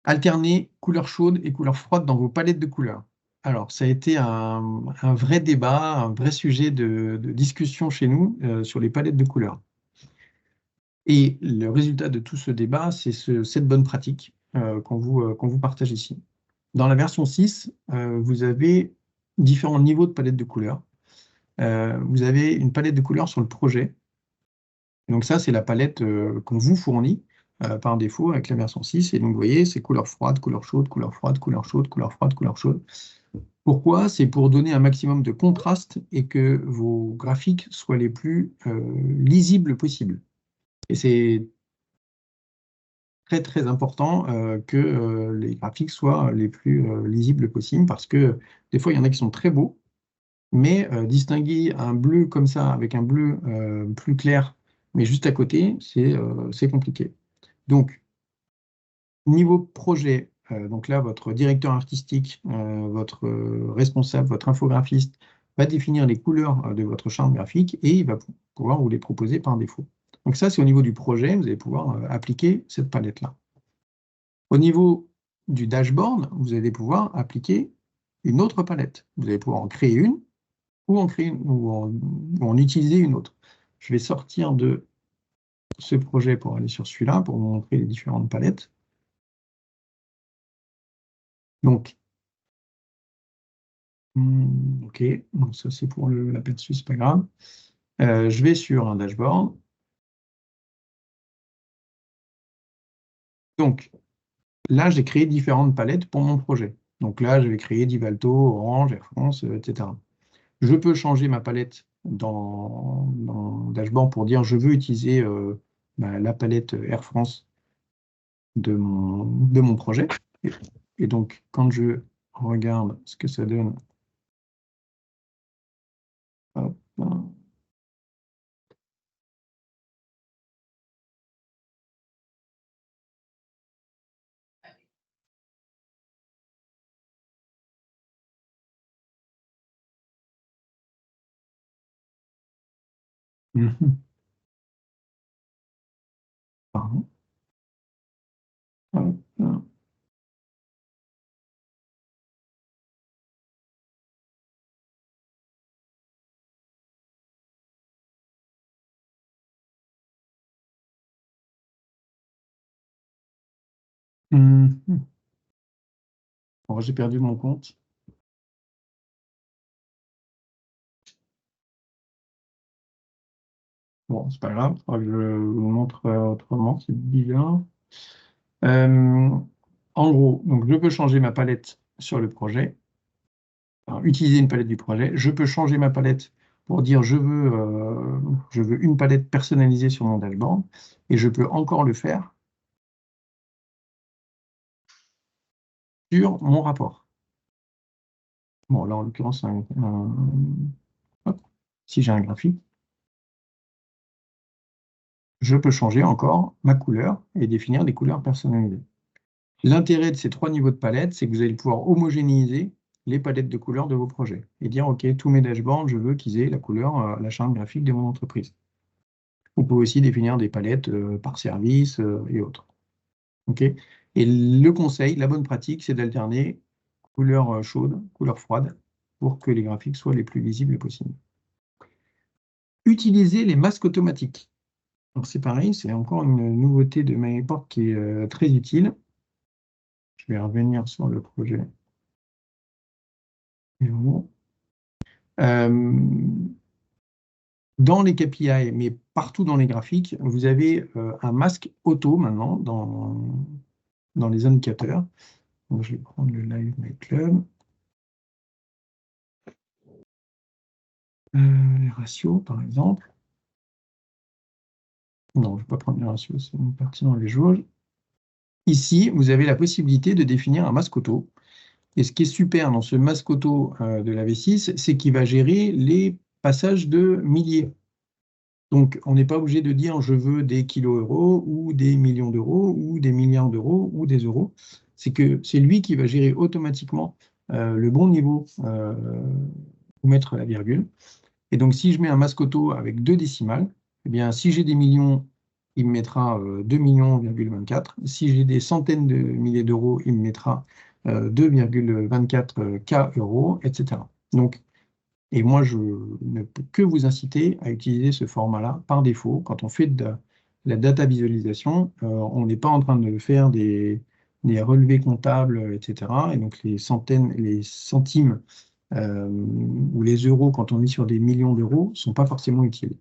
Alterner couleurs chaudes et couleurs froides dans vos palettes de couleurs. Alors, ça a été un vrai débat, un vrai sujet de discussion chez nous sur les palettes de couleurs. Et le résultat de tout ce débat, c'est cette bonne pratique qu'on vous partage ici. Dans la version 6, vous avez différents niveaux de palette de couleurs. Vous avez une palette de couleurs sur le projet. Donc ça, c'est la palette qu'on vous fournit par défaut avec la version 6. Et donc, vous voyez, c'est couleur froide, couleur chaude, couleur froide, couleur chaude, couleur froide, couleur chaude. Pourquoi? C'est pour donner un maximum de contraste et que vos graphiques soient les plus lisibles possibles. Et c'est très très important que les graphiques soient les plus lisibles possibles parce que des fois il y en a qui sont très beaux Mais distinguer un bleu comme ça, avec un bleu plus clair, mais juste à côté, c'est compliqué. Donc, niveau projet, donc là, votre directeur artistique, votre responsable, votre infographiste va définir les couleurs de votre charte graphique et il va pouvoir vous les proposer par défaut. Donc ça, c'est au niveau du projet, vous allez pouvoir appliquer cette palette-là. Au niveau du dashboard, vous allez pouvoir appliquer une autre palette. Vous allez pouvoir en créer une ou en utiliser une autre. Je vais sortir de ce projet pour aller sur celui-là pour vous montrer les différentes palettes. Donc, ok, donc ça c'est pour l'aperçu, c'est pas grave. Je vais sur un dashboard. Donc là, j'ai créé différentes palettes pour mon projet. Donc là, je vais créer Divalto, Orange, Air France, etc. Je peux changer ma palette dans le dashboard pour dire je veux utiliser la palette Air France de mon projet. Et donc, quand je regarde ce que ça donne, hop, pardon, hop, bon, j'ai perdu mon compte. Bon, c'est pas grave, faudra que je vous montre autrement, c'est bizarre. En gros, donc je peux changer ma palette sur le projet, enfin, utiliser une palette du projet. Je peux changer ma palette pour dire je veux une palette personnalisée sur mon dashboard, et je peux encore le faire sur mon rapport. Bon, là, en l'occurrence, hop, si j'ai un graphique, je peux changer encore ma couleur et définir des couleurs personnalisées. L'intérêt de ces trois niveaux de palette, c'est que vous allez pouvoir homogénéiser les palettes de couleurs de vos projets et dire, OK, tous mes dashboards, je veux qu'ils aient la couleur, la charte graphique de mon entreprise. Vous pouvez aussi définir des palettes par service et autres. OK. Et le conseil, la bonne pratique, c'est d'alterner couleur chaude, couleur froide, pour que les graphiques soient les plus visibles possibles. Utiliser les masques automatiques. C'est pareil, c'est encore une nouveauté de MyReport qui est très utile. Je vais revenir sur le projet. Dans les KPI, mais partout dans les graphiques, vous avez un masque auto maintenant dans les indicateurs. Donc, je vais prendre le Live My Club. Les ratios, par exemple. Non, je ne vais pas prendre les ratios, c'est une partie dans les jauges. Ici, vous avez la possibilité de définir un masque auto. Et ce qui est super dans ce masque auto de la V6, c'est qu'il va gérer les passages de milliers. Donc, on n'est pas obligé de dire je veux des kilos euros ou des millions d'euros ou des milliards d'euros ou des euros. C'est que c'est lui qui va gérer automatiquement le bon niveau pour mettre la virgule. Et donc, si je mets un masque auto avec 2 décimales, eh bien, si j'ai des millions, il me mettra 2 millions,24. Si j'ai des centaines de milliers d'euros, il me mettra 2,24 K euros, etc. Donc, et moi, je ne peux que vous inciter à utiliser ce format-là par défaut. Quand on fait de la data visualisation, on n'est pas en train de faire des relevés comptables, etc. Et donc les centaines, les centimes ou les euros, quand on est sur des millions d'euros, ne sont pas forcément utiles.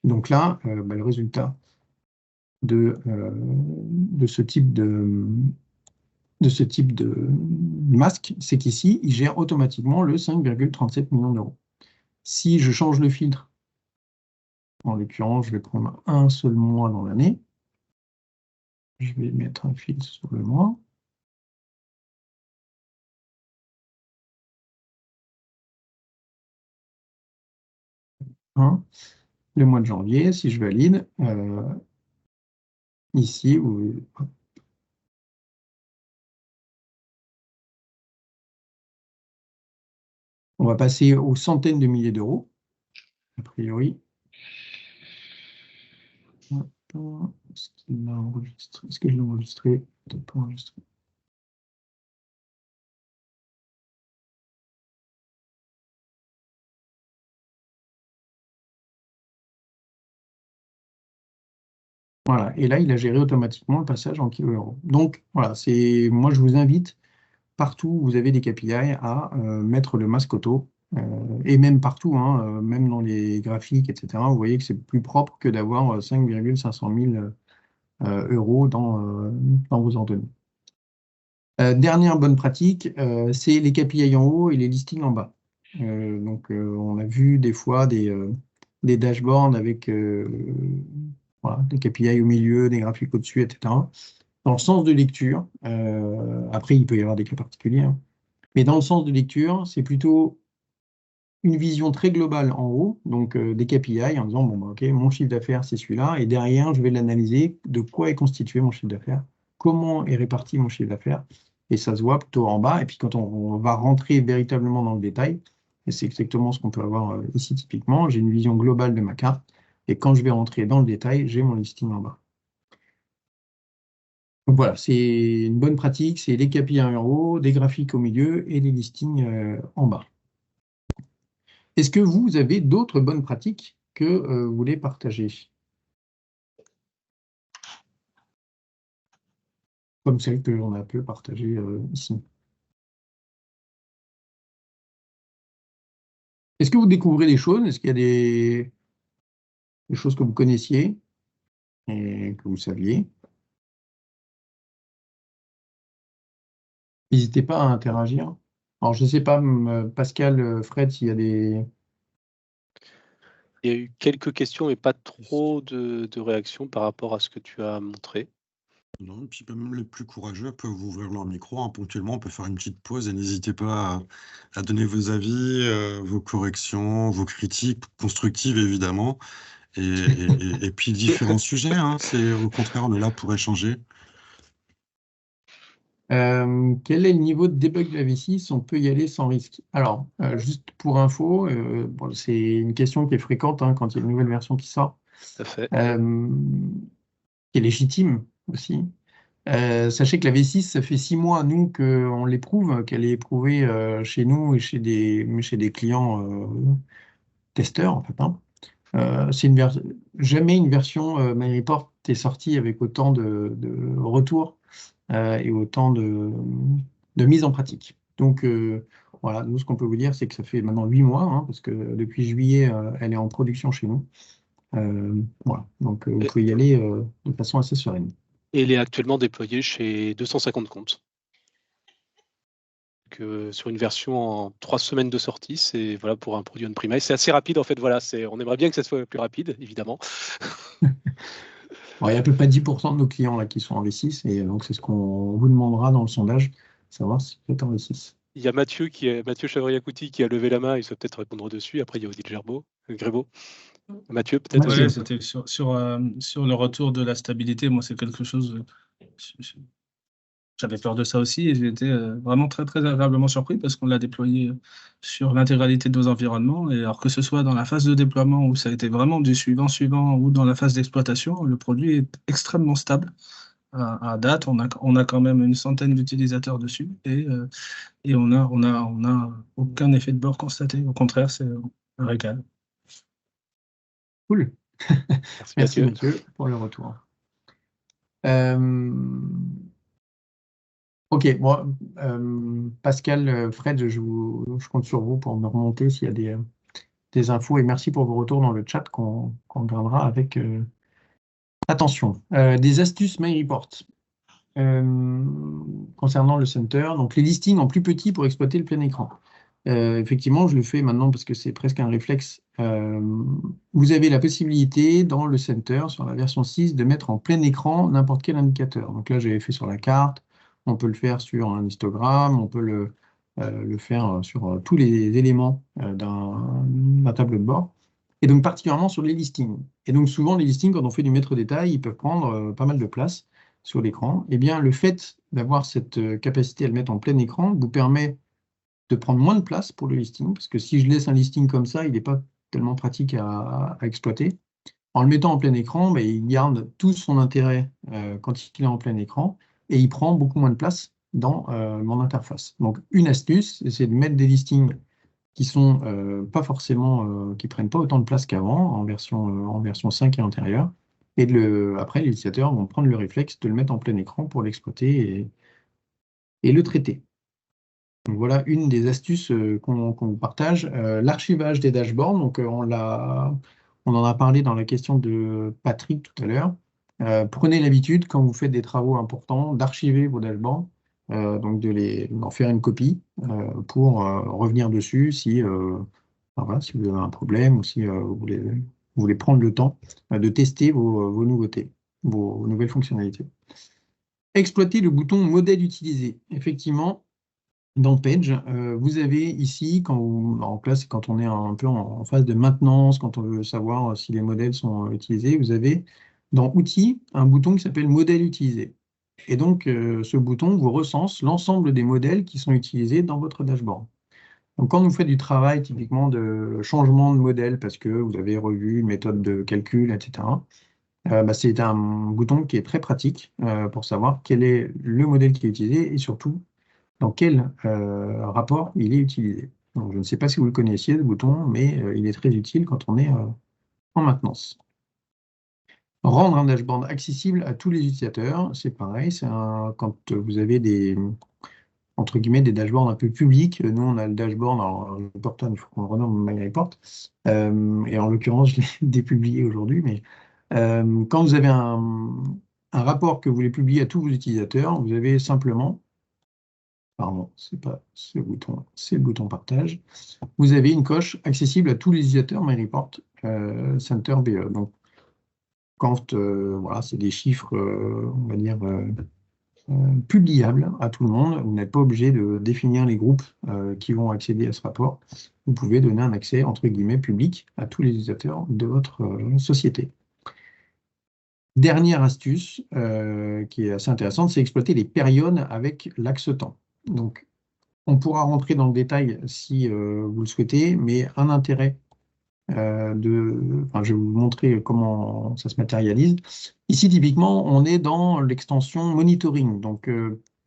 Donc là, le résultat de ce type de masque, c'est qu'ici, il gère automatiquement le 5,37 millions d'euros. Si je change le filtre, en l'occurrence, je vais prendre un seul mois dans l'année. Je vais mettre un filtre sur le mois. hein, le mois de janvier, si je valide, ici, on va passer aux centaines de milliers d'euros, a priori. Est-ce qu'il l'a enregistré? Est-ce que je l'ai enregistré? Peut-être pas enregistré. Voilà, et là, il a géré automatiquement le passage en kilo euros. Donc, voilà, moi, je vous invite, partout où vous avez des KPI, à mettre le masque auto, et même partout, hein, même dans les graphiques, etc. Vous voyez que c'est plus propre que d'avoir 5,500 000 euros dans vos ordonnées. Dernière bonne pratique, c'est les KPI en haut et les listings en bas. Donc, on a vu des fois des dashboards avec voilà, des KPI au milieu, des graphiques au-dessus, etc. Dans le sens de lecture, après, il peut y avoir des cas particuliers, hein, mais dans le sens de lecture, c'est plutôt une vision très globale en haut, donc des KPI, en disant, bon, bah, OK, mon chiffre d'affaires, c'est celui-là, et derrière, je vais l'analyser, de quoi est constitué mon chiffre d'affaires, comment est réparti mon chiffre d'affaires, et ça se voit plutôt en bas, et puis quand on va rentrer véritablement dans le détail, et c'est exactement ce qu'on peut avoir ici typiquement, j'ai une vision globale de ma carte, et quand je vais rentrer dans le détail, j'ai mon listing en bas. Donc voilà, c'est une bonne pratique, c'est les KPI en haut, des graphiques au milieu et les listings en bas. Est-ce que vous avez d'autres bonnes pratiques que vous voulez partager? Comme celles que l'on a pu partager ici. Est-ce que vous découvrez des choses? Est-ce qu'il y a des choses que vous connaissiez et que vous saviez? N'hésitez pas à interagir. Alors, je ne sais pas, Pascal, Fred, s'il y a des... Il y a eu quelques questions, mais pas trop de réactions par rapport à ce que tu as montré. Non, et puis même les plus courageux peuvent ouvrir leur micro, hein, ponctuellement, on peut faire une petite pause et n'hésitez pas à donner vos avis, vos corrections, vos critiques constructives évidemment, et puis différents sujets, hein, c'est au contraire, on est là pour échanger. Quel est le niveau de debug de la V6? On peut y aller sans risque. Alors, juste pour info, bon, c'est une question qui est fréquente hein, quand il y a une nouvelle version qui sort, Tout à fait. qui est légitime aussi. Sachez que la V6, ça fait 6 mois, nous, qu'on l'éprouve, qu'elle est éprouvée chez nous et chez des clients testeurs, en fait, hein. Jamais une version MyReport est sortie avec autant de retours et autant de mise en pratique. Donc, voilà, nous, ce qu'on peut vous dire, c'est que ça fait maintenant 8 mois, hein, parce que depuis juillet, elle est en production chez nous. Voilà, donc vous pouvez y aller de façon assez sereine. Et il est actuellement déployé chez 250 comptes. Sur une version en 3 semaines de sortie, c'est voilà, pour un produit on-premise. C'est assez rapide en fait, voilà, on aimerait bien que ça soit plus rapide, évidemment. Bon, il y a à peu près 10% de nos clients là, qui sont en V6, et donc c'est ce qu'on vous demandera dans le sondage, savoir si vous êtes en V6. Il y a Mathieu Chavriacouti qui a levé la main, il peut peut-être répondre dessus. Après, il y a Odile Grébeau. Mathieu, peut-être Mathieu. aussi. C'était sur le retour de la stabilité. Moi, c'est quelque chose. J'avais peur de ça aussi et j'ai été vraiment très, très agréablement surpris parce qu'on l'a déployé sur l'intégralité de nos environnements. Et alors que ce soit dans la phase de déploiement où ça a été vraiment du suivant ou dans la phase d'exploitation, le produit est extrêmement stable. À date, on a quand même une centaine d'utilisateurs dessus et on a aucun effet de bord constaté. Au contraire, c'est un régal. Cool. Merci Mathieu pour le retour. Ok, bon, Pascal, Fred, je compte sur vous pour me remonter s'il y a des infos et merci pour vos retours dans le chat qu'on regardera avec attention. Des astuces MyReport concernant le center, donc les listings en plus petit pour exploiter le plein écran. Effectivement, je le fais maintenant parce que c'est presque un réflexe. Vous avez la possibilité dans le center, sur la version 6, de mettre en plein écran n'importe quel indicateur. Donc là, j'avais fait sur la carte, on peut le faire sur un histogramme, on peut le faire sur tous les éléments d'un tableau de bord. Et donc particulièrement sur les listings. Et donc souvent, les listings, quand on fait du maître détail, ils peuvent prendre pas mal de place sur l'écran. Eh bien, le fait d'avoir cette capacité à le mettre en plein écran vous permet de prendre moins de place pour le listing, parce que si je laisse un listing comme ça, il n'est pas tellement pratique à exploiter. En le mettant en plein écran, ben, il garde tout son intérêt quand il est en plein écran, et il prend beaucoup moins de place dans mon interface. Donc une astuce, c'est de mettre des listings qui sont pas forcément, qui prennent pas autant de place qu'avant, en version 5 et antérieure. Et après, les utilisateurs vont prendre le réflexe de le mettre en plein écran pour l'exploiter et le traiter. Donc voilà une des astuces qu'on vous partage. L'archivage des dashboards, donc on en a parlé dans la question de Patrick tout à l'heure. Prenez l'habitude, quand vous faites des travaux importants, d'archiver vos dashboards, donc d'en faire une copie pour revenir dessus si si vous avez un problème ou si vous voulez prendre le temps de tester vos nouveautés, vos nouvelles fonctionnalités. Exploiter le bouton modèle utilisé. Effectivement, dans Page, vous avez ici, en classe, quand on est un peu en phase de maintenance, quand on veut savoir si les modèles sont utilisés, vous avez dans Outils un bouton qui s'appelle Modèle utilisé. Et donc, ce bouton vous recense l'ensemble des modèles qui sont utilisés dans votre dashboard. Donc, quand vous faites du travail, typiquement de changement de modèle, parce que vous avez revu une méthode de calcul, etc., c'est un bouton qui est très pratique pour savoir quel est le modèle qui est utilisé et surtout dans quel rapport il est utilisé. Donc, je ne sais pas si vous le connaissiez, ce bouton, mais il est très utile quand on est en maintenance. Rendre un dashboard accessible à tous les utilisateurs, c'est pareil, quand vous avez entre guillemets, des dashboards un peu publics. Nous, on a le dashboard, alors le portail, il faut qu'on le renomme MyReport, et en l'occurrence, je l'ai dépublié aujourd'hui, mais quand vous avez un rapport que vous voulez publier à tous vos utilisateurs, vous avez simplement, pardon, c'est pas ce bouton, c'est le bouton partage, vous avez une coche accessible à tous les utilisateurs MyReport Center BE. Donc, quand voilà, c'est des chiffres, on va dire, publiables à tout le monde, vous n'êtes pas obligé de définir les groupes qui vont accéder à ce rapport. Vous pouvez donner un accès, entre guillemets, public à tous les utilisateurs de votre société. Dernière astuce qui est assez intéressante, c'est exploiter les périodes avec l'axe temps. Donc, on pourra rentrer dans le détail si vous le souhaitez, mais un intérêt je vais vous montrer comment ça se matérialise. Ici, typiquement, on est dans l'extension monitoring. Donc,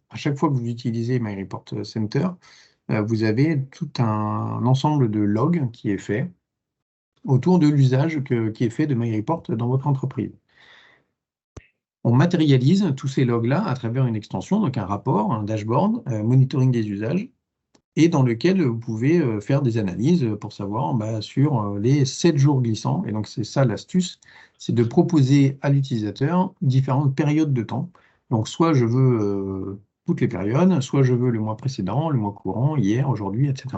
à chaque fois que vous utilisez MyReport Center, vous avez tout un ensemble de logs qui est fait autour de l'usage qui est fait de MyReport dans votre entreprise. On matérialise tous ces logs-là à travers une extension, donc un rapport, un dashboard, monitoring des usages, et dans lequel vous pouvez faire des analyses pour savoir sur les 7 jours glissants. Et donc, c'est ça l'astuce, c'est de proposer à l'utilisateur différentes périodes de temps. Donc, soit je veux toutes les périodes, soit je veux le mois précédent, le mois courant, hier, aujourd'hui, etc.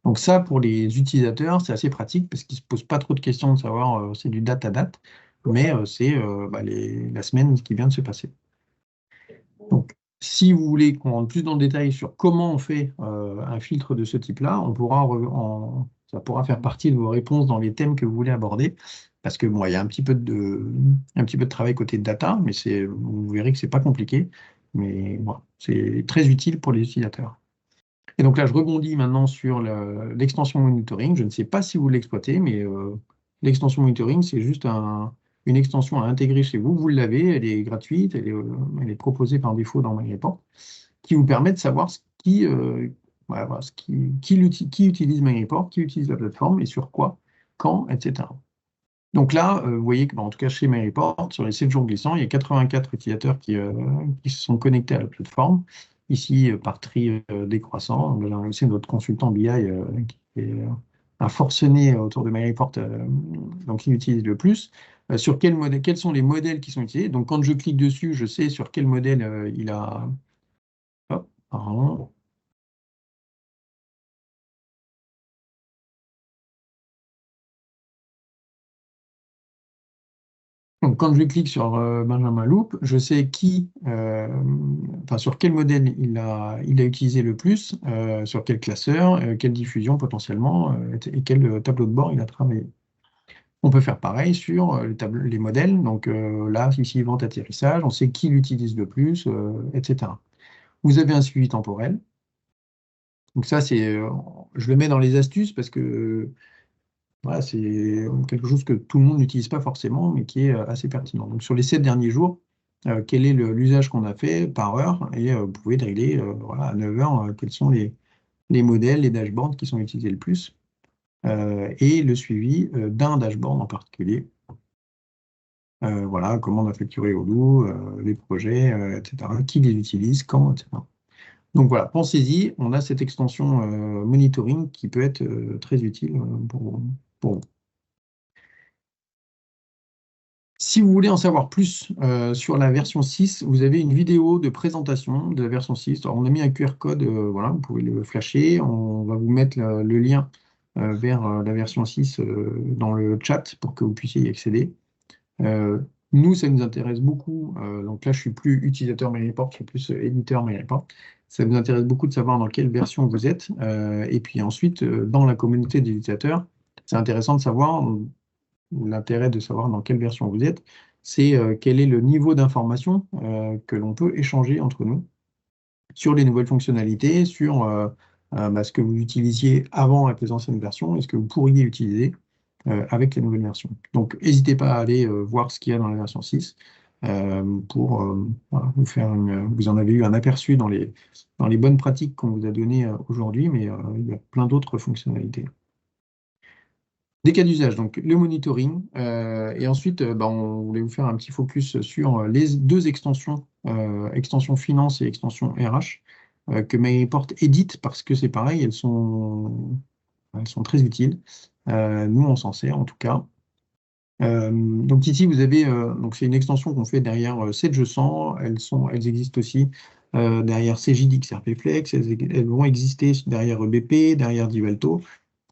Donc ça, pour les utilisateurs, c'est assez pratique parce qu'ils ne se posent pas trop de questions de savoir c'est du date à date, mais c'est la semaine qui vient de se passer. Donc, si vous voulez qu'on rentre plus dans le détail sur comment on fait un filtre de ce type-là, ça pourra faire partie de vos réponses dans les thèmes que vous voulez aborder, parce que il y a un petit peu de travail côté data, mais vous verrez que ce n'est pas compliqué, mais voilà, c'est très utile pour les utilisateurs. Et donc là, je rebondis maintenant sur l'extension monitoring. Je ne sais pas si vous l'exploitez, mais l'extension monitoring, c'est juste une extension à intégrer chez vous. Vous l'avez, elle est gratuite, elle est proposée par défaut dans MyReport, qui vous permet de savoir qui utilise MyReport, qui utilise la plateforme et sur quoi, quand, etc. Donc là, vous voyez que, en tout cas chez MyReport, sur les 7 jours glissants, il y a 84 utilisateurs qui se sont connectés à la plateforme. Ici, par tri décroissant, c'est notre consultant BI qui est un forcené autour de MyReport, donc il utilise le plus. Sur quels sont les modèles qui sont utilisés. Donc quand je clique dessus, je sais sur quel modèle il a... Hop, pardon. Donc, quand je clique sur Benjamin Loup, je sais sur quel modèle il a utilisé le plus, sur quel classeur, quelle diffusion potentiellement, et quel tableau de bord il a travaillé. On peut faire pareil sur les modèles. Donc là, ici, vente atterrissage, on sait qui l'utilise le plus, etc. Vous avez un suivi temporel. Donc ça, je le mets dans les astuces parce que voilà, c'est quelque chose que tout le monde n'utilise pas forcément, mais qui est assez pertinent. Donc sur les 7 derniers jours, quel est l'usage qu'on a fait par heure? Et vous pouvez driller voilà, à 9 heures quels sont les modèles, les dashboards qui sont utilisés le plus. Et le suivi d'un dashboard en particulier. Voilà, comment on a facturé au loup, les projets, etc. Qui les utilise, quand, etc. Donc voilà, pensez-y, on a cette extension monitoring qui peut être très utile pour vous. Si vous voulez en savoir plus sur la version 6, vous avez une vidéo de présentation de la version 6. Alors, on a mis un QR code, voilà, vous pouvez le flasher. On va vous mettre le lien vers la version 6 dans le chat pour que vous puissiez y accéder. Nous, ça nous intéresse beaucoup. Donc là, je ne suis plus utilisateur MailyReport, je suis plus éditeur MailyReport. Ça nous intéresse beaucoup de savoir dans quelle version vous êtes. Et puis ensuite, dans la communauté des utilisateurs, c'est intéressant de savoir, l'intérêt de savoir dans quelle version vous êtes, c'est quel est le niveau d'information que l'on peut échanger entre nous sur les nouvelles fonctionnalités, sur ce que vous utilisiez avant avec les anciennes versions et ce que vous pourriez utiliser avec les nouvelles versions. Donc, n'hésitez pas à aller voir ce qu'il y a dans la version 6 pour voilà, vous en avez eu un aperçu dans les bonnes pratiques qu'on vous a données aujourd'hui, mais il y a plein d'autres fonctionnalités. Des cas d'usage, donc le monitoring, et ensuite, on voulait vous faire un petit focus sur les deux extensions, extension finance et extension RH, que MailyReport édite parce que c'est pareil, elles sont très utiles. Nous, on s'en sert en tout cas. Donc ici, vous avez, donc c'est une extension qu'on fait derrière 7 jeux 100. Elles existent aussi derrière CJDX RPFlex. Elles vont exister derrière EBP, derrière Divalto.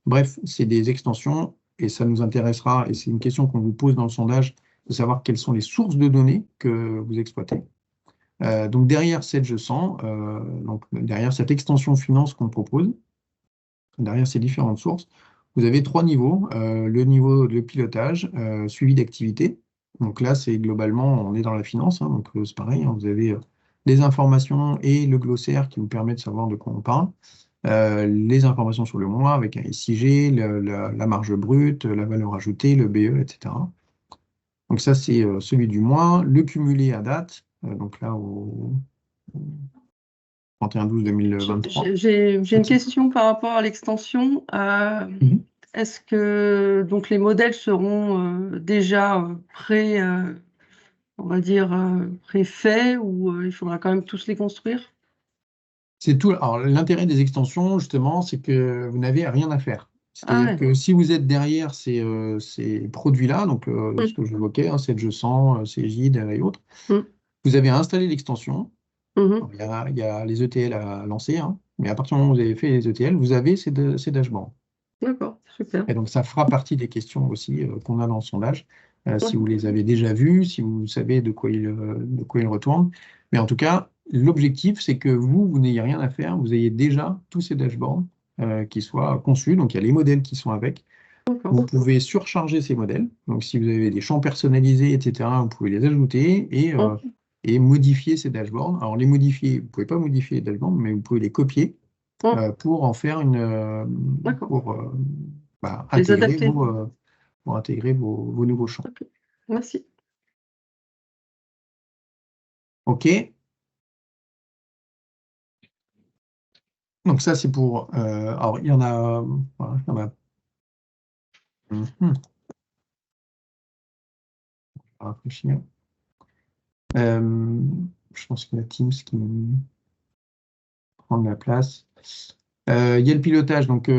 Bref, c'est des extensions et ça nous intéressera. Et c'est une question qu'on vous pose dans le sondage de savoir quelles sont les sources de données que vous exploitez. Donc derrière 7 jeux 100, donc derrière cette extension finance qu'on propose, derrière ces différentes sources, vous avez 3 niveaux. Le niveau de pilotage, suivi d'activité. Donc là, c'est globalement, on est dans la finance, hein, donc c'est pareil, hein, vous avez les informations et le glossaire qui vous permet de savoir de quoi on parle. Les informations sur le mois avec un SIG, la marge brute, la valeur ajoutée, le BE, etc. Donc ça, c'est celui du mois. Le cumulé à date, donc là, au 31/12/2023. J'ai une question par rapport à l'extension. Est-ce que donc les modèles seront déjà on va dire préfaits ou il faudra quand même tous les construire? C'est tout. Alors l'intérêt des extensions, justement, c'est que vous n'avez rien à faire. C'est-à-dire que si vous êtes derrière ces produits-là, donc ce que j'évoquais, hein, 7 jeux 100, CGID et autres, vous avez installé l'extension. Il y a les ETL à lancer, hein, mais à partir du moment où vous avez fait les ETL, vous avez ces dashboards. D'accord, super. Et donc, ça fera partie des questions aussi qu'on a dans le sondage, si vous les avez déjà vues, si vous savez de quoi ils retournent. Mais en tout cas, l'objectif, c'est que vous n'ayez rien à faire, vous ayez déjà tous ces dashboards qui soient conçus. Donc, il y a les modèles qui sont avec. Vous pouvez surcharger ces modèles. Donc, si vous avez des champs personnalisés, etc., vous pouvez les ajouter et modifier ces dashboards. Alors, les modifier, vous ne pouvez pas modifier les dashboards, mais vous pouvez les copier pour en faire pour intégrer vos nouveaux champs. Okay. Merci. OK. Donc ça, c'est pour... alors, il y en a... Voilà, il y en a... On va réfléchir. Je pense qu'il y a Teams qui prend de la place. Il y a le pilotage. Donc,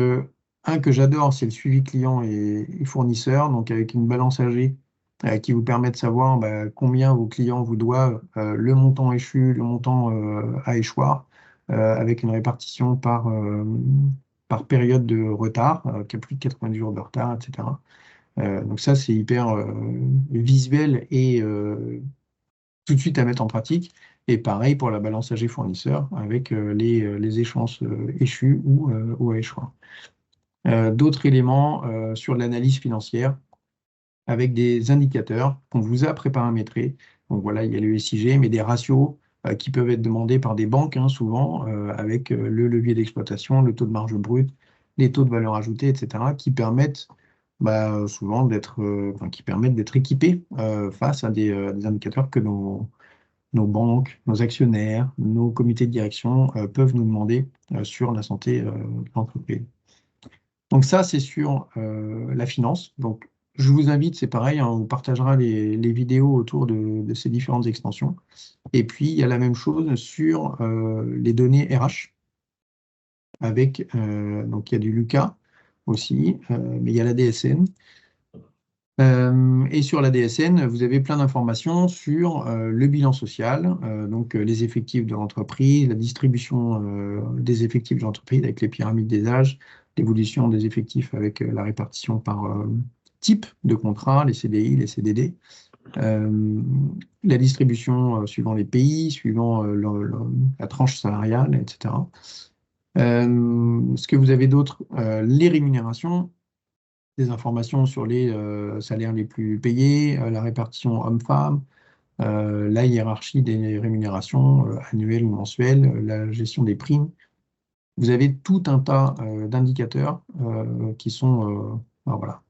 un que j'adore, c'est le suivi client et fournisseur. Donc, avec une balance AG qui vous permet de savoir combien vos clients vous doivent, le montant échu, le montant à échoir, avec une répartition par période de retard, qui a plus de 90 jours de retard, etc. Donc ça, c'est hyper visuel et tout de suite à mettre en pratique. Et pareil pour la balance AG fournisseur, avec les échéances échues ou à échoir. D'autres éléments sur l'analyse financière. avec des indicateurs qu'on vous a préparamétrés. Donc voilà, il y a le SIG, mais des ratios qui peuvent être demandés par des banques, hein, souvent, avec le levier d'exploitation, le taux de marge brute, les taux de valeur ajoutée, etc., qui permettent souvent d'être équipés face à des indicateurs que nos banques, nos actionnaires, nos comités de direction peuvent nous demander sur la santé de l'entreprise. Donc ça, c'est sur la finance. Donc, je vous invite, c'est pareil, hein, on vous partagera les vidéos autour de ces différentes extensions. Et puis, il y a la même chose sur les données RH. Donc, il y a du Luca aussi, mais il y a la DSN. Et sur la DSN, vous avez plein d'informations sur le bilan social, donc les effectifs de l'entreprise, la distribution des effectifs de l'entreprise avec les pyramides des âges, l'évolution des effectifs avec la répartition par type de contrat, les CDI, les CDD, la distribution suivant les pays, suivant la tranche salariale, etc. Ce que vous avez d'autre, les rémunérations, des informations sur les salaires les plus payés, la répartition homme-femme, la hiérarchie des rémunérations annuelles ou mensuelles, la gestion des primes. Vous avez tout un tas d'indicateurs qui sont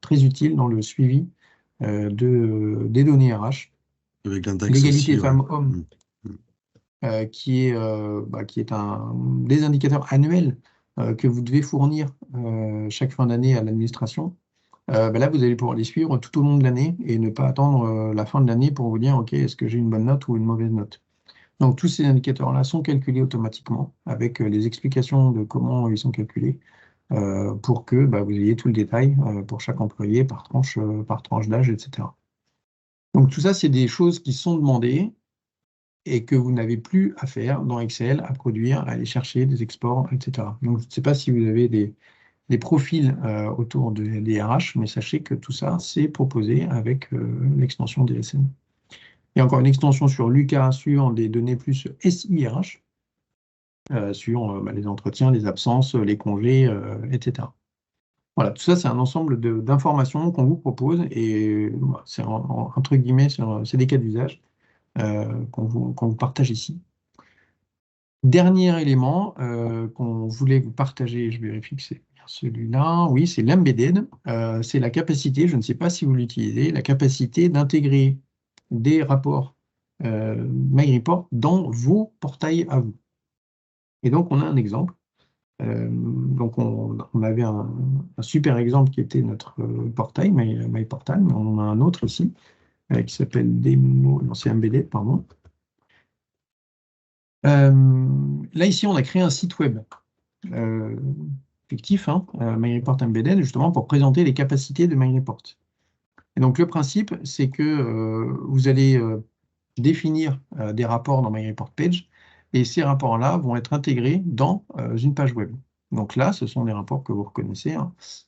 très utiles dans le suivi des données RH. Avec l'index L'égalité aussi, femmes-hommes, qui est des indicateurs annuels que vous devez fournir chaque fin d'année à l'administration. Là, vous allez pouvoir les suivre tout au long de l'année et ne pas attendre la fin de l'année pour vous dire, OK, est-ce que j'ai une bonne note ou une mauvaise note? Donc, tous ces indicateurs-là sont calculés automatiquement avec les explications de comment ils sont calculés pour que vous ayez tout le détail pour chaque employé par tranche d'âge, etc. Donc, tout ça, c'est des choses qui sont demandées et que vous n'avez plus à faire dans Excel, à produire, à aller chercher des exports, etc. Donc, je ne sais pas si vous avez des profils autour des RH, mais sachez que tout ça, c'est proposé avec l'extension DSN. Il y a encore une extension sur Luca, sur des données plus SIRH, sur les entretiens, les absences, les congés, etc. Voilà, tout ça, c'est un ensemble d'informations qu'on vous propose et c'est entre guillemets, c'est des cas d'usage qu'on vous partage ici. Dernier élément qu'on voulait vous partager, je vérifie que c'est celui-là, oui, c'est l'embedded, c'est la capacité, je ne sais pas si vous l'utilisez, la capacité d'intégrer des rapports MyReport dans vos portails à vous. Et donc, on a un exemple. Donc, on avait un super exemple qui était notre portail, MyPortal, mais on en a un autre ici, qui s'appelle Demo, non, c'est Embedded, pardon. Là, ici, on a créé un site web fictif, MyReport Embedded, justement pour présenter les capacités de MyReport. Et donc, le principe, c'est que vous allez définir des rapports dans MyReport Page, et ces rapports-là vont être intégrés dans une page web. Donc là, ce sont des rapports que vous reconnaissez,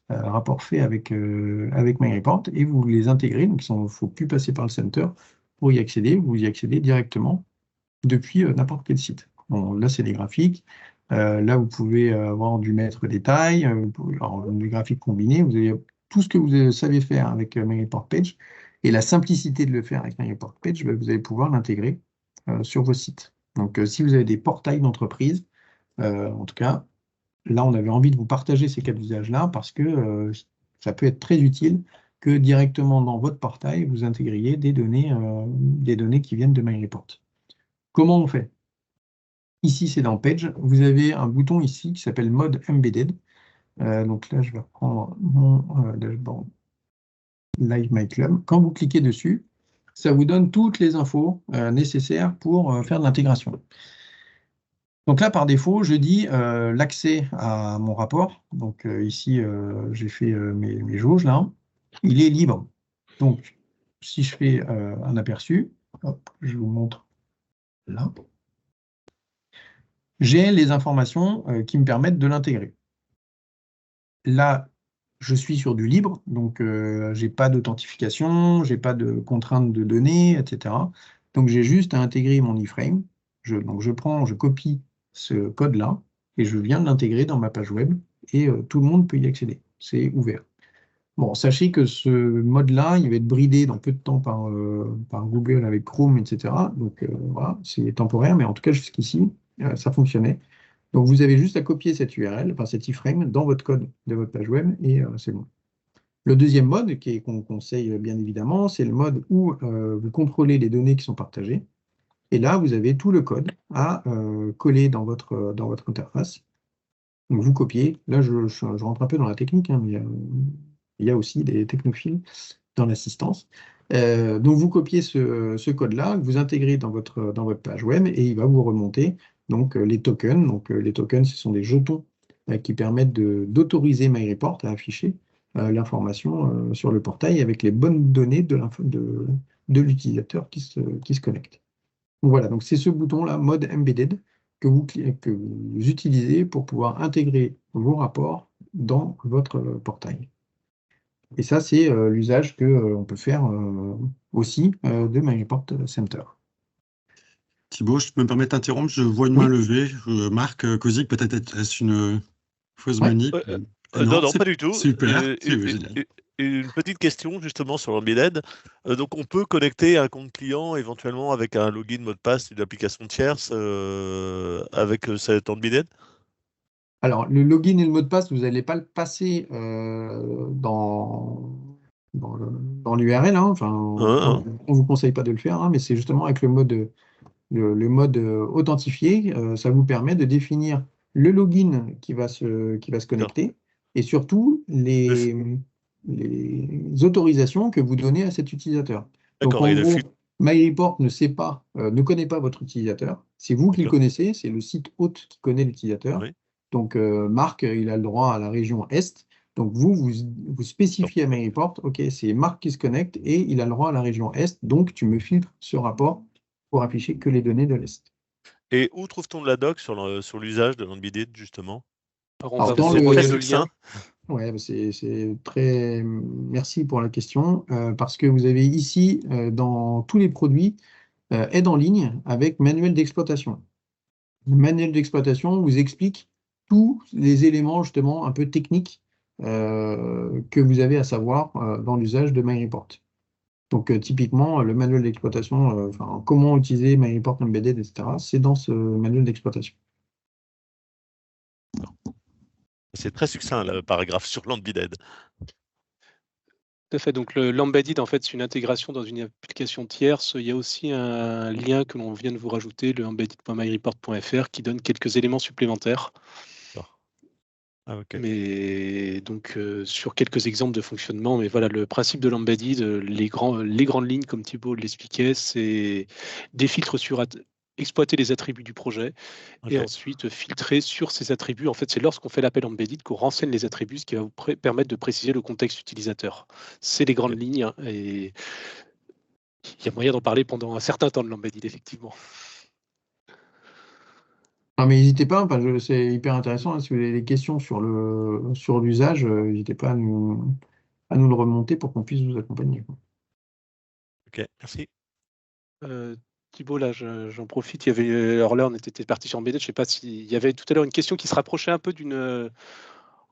rapports faits avec MyReport, et vous les intégrez, donc il ne faut plus passer par le center pour y accéder, vous y accédez directement depuis n'importe quel site. Bon, là, c'est des graphiques. Là, vous pouvez avoir du maître détail, du graphique combiné. Vous avez tout ce que vous savez faire avec MyReport Page. Et la simplicité de le faire avec MyReport Page, vous allez pouvoir l'intégrer sur vos sites. Donc, si vous avez des portails d'entreprise, en tout cas, là, on avait envie de vous partager ces cas d'usage-là parce que ça peut être très utile que directement dans votre portail, vous intégriez des données qui viennent de MyReport. Comment on fait? Ici, c'est dans Page. Vous avez un bouton ici qui s'appelle Mode Embedded. Donc là, je vais reprendre mon dashboard Live My Club. Quand vous cliquez dessus, ça vous donne toutes les infos nécessaires pour faire de l'intégration. Donc là, par défaut, je dis l'accès à mon rapport. Donc ici, j'ai fait mes jauges là. Il est libre. Donc, si je fais un aperçu, hop, je vous montre là. J'ai les informations qui me permettent de l'intégrer. Là, je suis sur du libre, donc je n'ai pas d'authentification, je n'ai pas de contraintes de données, etc. Donc j'ai juste à intégrer mon iframe. Donc je copie ce code-là et je viens de l'intégrer dans ma page web et tout le monde peut y accéder. C'est ouvert. Bon, sachez que ce mode-là, il va être bridé dans peu de temps par Google avec Chrome, etc. Donc voilà, c'est temporaire, mais en tout cas jusqu'ici, ça fonctionnait. Donc vous avez juste à copier cette URL, enfin cet iframe, dans votre code de votre page web et c'est bon. Le deuxième mode, qu'on conseille bien évidemment, c'est le mode où vous contrôlez les données qui sont partagées. Et là, vous avez tout le code à coller dans votre interface. Donc vous copiez. Là, je rentre un peu dans la technique, hein, mais il y a aussi des technophiles dans l'assistance. Donc vous copiez ce code-là, vous intégrez dans votre page web et il va vous remonter donc, les tokens. Donc les tokens, ce sont des jetons qui permettent d'autoriser MyReport à afficher l'information sur le portail avec les bonnes données de l'utilisateur qui se connecte. Donc, voilà, donc c'est ce bouton-là, Mode Embedded, que vous utilisez pour pouvoir intégrer vos rapports dans votre portail. Et ça, c'est l'usage qu'on peut faire aussi de MyReport Center. Thibaut, je me permets de t'interrompre, je vois une main Oui. levée. Marc Kozik, peut-être est-ce une fausse Ouais. manip? Non, c'est pas du tout. super, c'est génial. Une petite question justement sur l'embedded. Donc, on peut connecter un compte client éventuellement avec un login, mot de passe d'une application tierce avec cet embedded? Alors, le login et le mot de passe, vous n'allez pas le passer dans l'URL. Hein. Enfin, on ne vous conseille pas de le faire, hein, mais c'est justement avec le mode authentifié. Ça vous permet de définir le login qui va se connecter et surtout les autorisations que vous donnez à cet utilisateur. Donc, D'accord. en Et le gros, flux. MyReport ne connaît pas votre utilisateur. C'est vous qui le D'accord. connaissez, c'est le site hôte qui connaît l'utilisateur. Oui. Donc, Marc, il a le droit à la région Est. Donc, vous spécifiez à MyReport, OK, c'est Marc qui se connecte et il a le droit à la région Est. Donc, tu me filtres ce rapport pour afficher que les données de l'Est. Et où trouve-t-on de la doc sur l'usage de l'embedded justement? Alors, on Alors, va dans vous le- envoyer Très le lien. succinct. Ouais, c'est très. Merci pour la question, parce que vous avez ici, dans tous les produits, aide en ligne avec manuel d'exploitation. Le manuel d'exploitation vous explique tous les éléments justement un peu techniques que vous avez à savoir dans l'usage de MyReport. Donc typiquement, le manuel d'exploitation, enfin, comment utiliser MyReport Embedded, etc., c'est dans ce manuel d'exploitation. C'est très succinct le paragraphe sur l'embedded. Tout à fait. Donc l'embedded, en fait, c'est une intégration dans une application tierce. Il y a aussi un lien que l'on vient de vous rajouter, le embedded.myreport.fr, qui donne quelques éléments supplémentaires. Ah, ok. Mais donc sur quelques exemples de fonctionnement, mais voilà, le principe de l'embedded, les grandes lignes, comme Thibaut l'expliquait, c'est des filtres sur exploiter les attributs du projet et Ok. ensuite filtrer sur ces attributs. En fait, c'est lorsqu'on fait l'appel embedded qu'on renseigne les attributs, ce qui va vous permettre de préciser le contexte utilisateur. C'est les grandes lignes hein, et il y a moyen d'en parler pendant un certain temps de l'embedded, effectivement. Non, mais n'hésitez pas, enfin, c'est hyper intéressant. Hein, si vous avez des questions sur l'usage, n'hésitez pas à nous le remonter pour qu'on puisse vous accompagner. Ok, merci. Thibaut, là, j'en profite. Il y avait, alors là, on était parti sur embedded. Je ne sais pas s'il y avait tout à l'heure une question qui se rapprochait un peu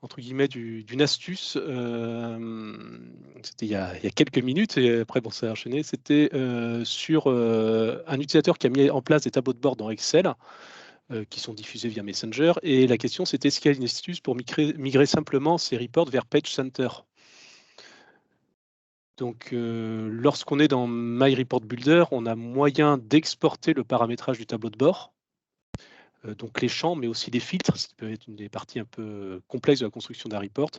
entre guillemets, d'une astuce. C'était il y a quelques minutes et après, bon, ça a enchaîné. C'était sur un utilisateur qui a mis en place des tableaux de bord dans Excel qui sont diffusés via Messenger. Et la question, c'était est-ce qu'il y a une astuce pour migrer simplement ces reports vers Page Center? Donc, lorsqu'on est dans My Report Builder, on a moyen d'exporter le paramétrage du tableau de bord, donc les champs, mais aussi les filtres, ce qui peut être une des parties un peu complexes de la construction d'un report,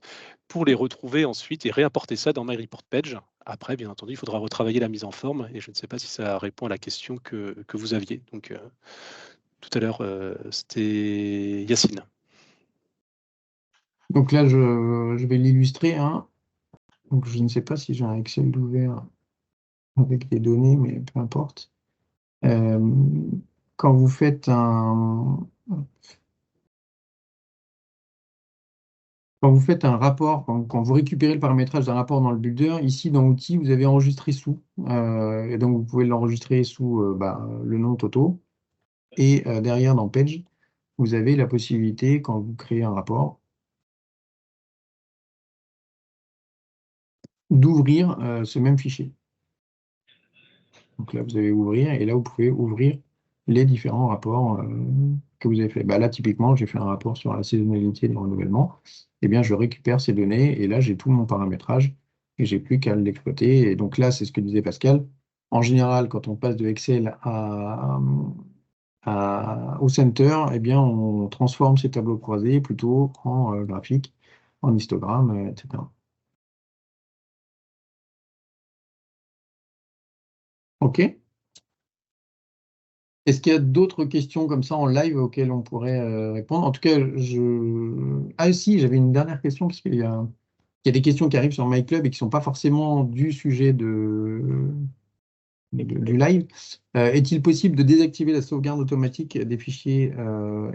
pour les retrouver ensuite et réimporter ça dans My Report Page. Après, bien entendu, il faudra retravailler la mise en forme, et je ne sais pas si ça répond à la question que vous aviez. Donc, tout à l'heure, c'était Yacine. Donc là, je vais l'illustrer. Hein. Donc, je ne sais pas si j'ai un Excel ouvert avec des données, mais peu importe. Quand vous faites un rapport, quand vous récupérez le paramétrage d'un rapport dans le builder, ici dans Outils, vous avez enregistré sous. Et donc, vous pouvez l'enregistrer sous le nom Toto. Et derrière, dans Page, vous avez la possibilité, quand vous créez un rapport, d'ouvrir ce même fichier. Donc là, vous allez ouvrir, et là, vous pouvez ouvrir les différents rapports que vous avez fait. Bah, là, typiquement, j'ai fait un rapport sur la saisonnalité des renouvellements. Eh bien, je récupère ces données, et là, j'ai tout mon paramétrage, et j'ai plus qu'à l'exploiter. Et donc là, c'est ce que disait Pascal. En général, quand on passe de Excel au Center, eh bien, on transforme ces tableaux croisés plutôt en graphique, en histogramme, etc. OK. Est-ce qu'il y a d'autres questions comme ça en live auxquelles on pourrait répondre? En tout cas, Ah si, j'avais une dernière question, parce qu'il y a des questions qui arrivent sur MyClub et qui ne sont pas forcément du sujet du live. Est-il possible de désactiver la sauvegarde automatique des fichiers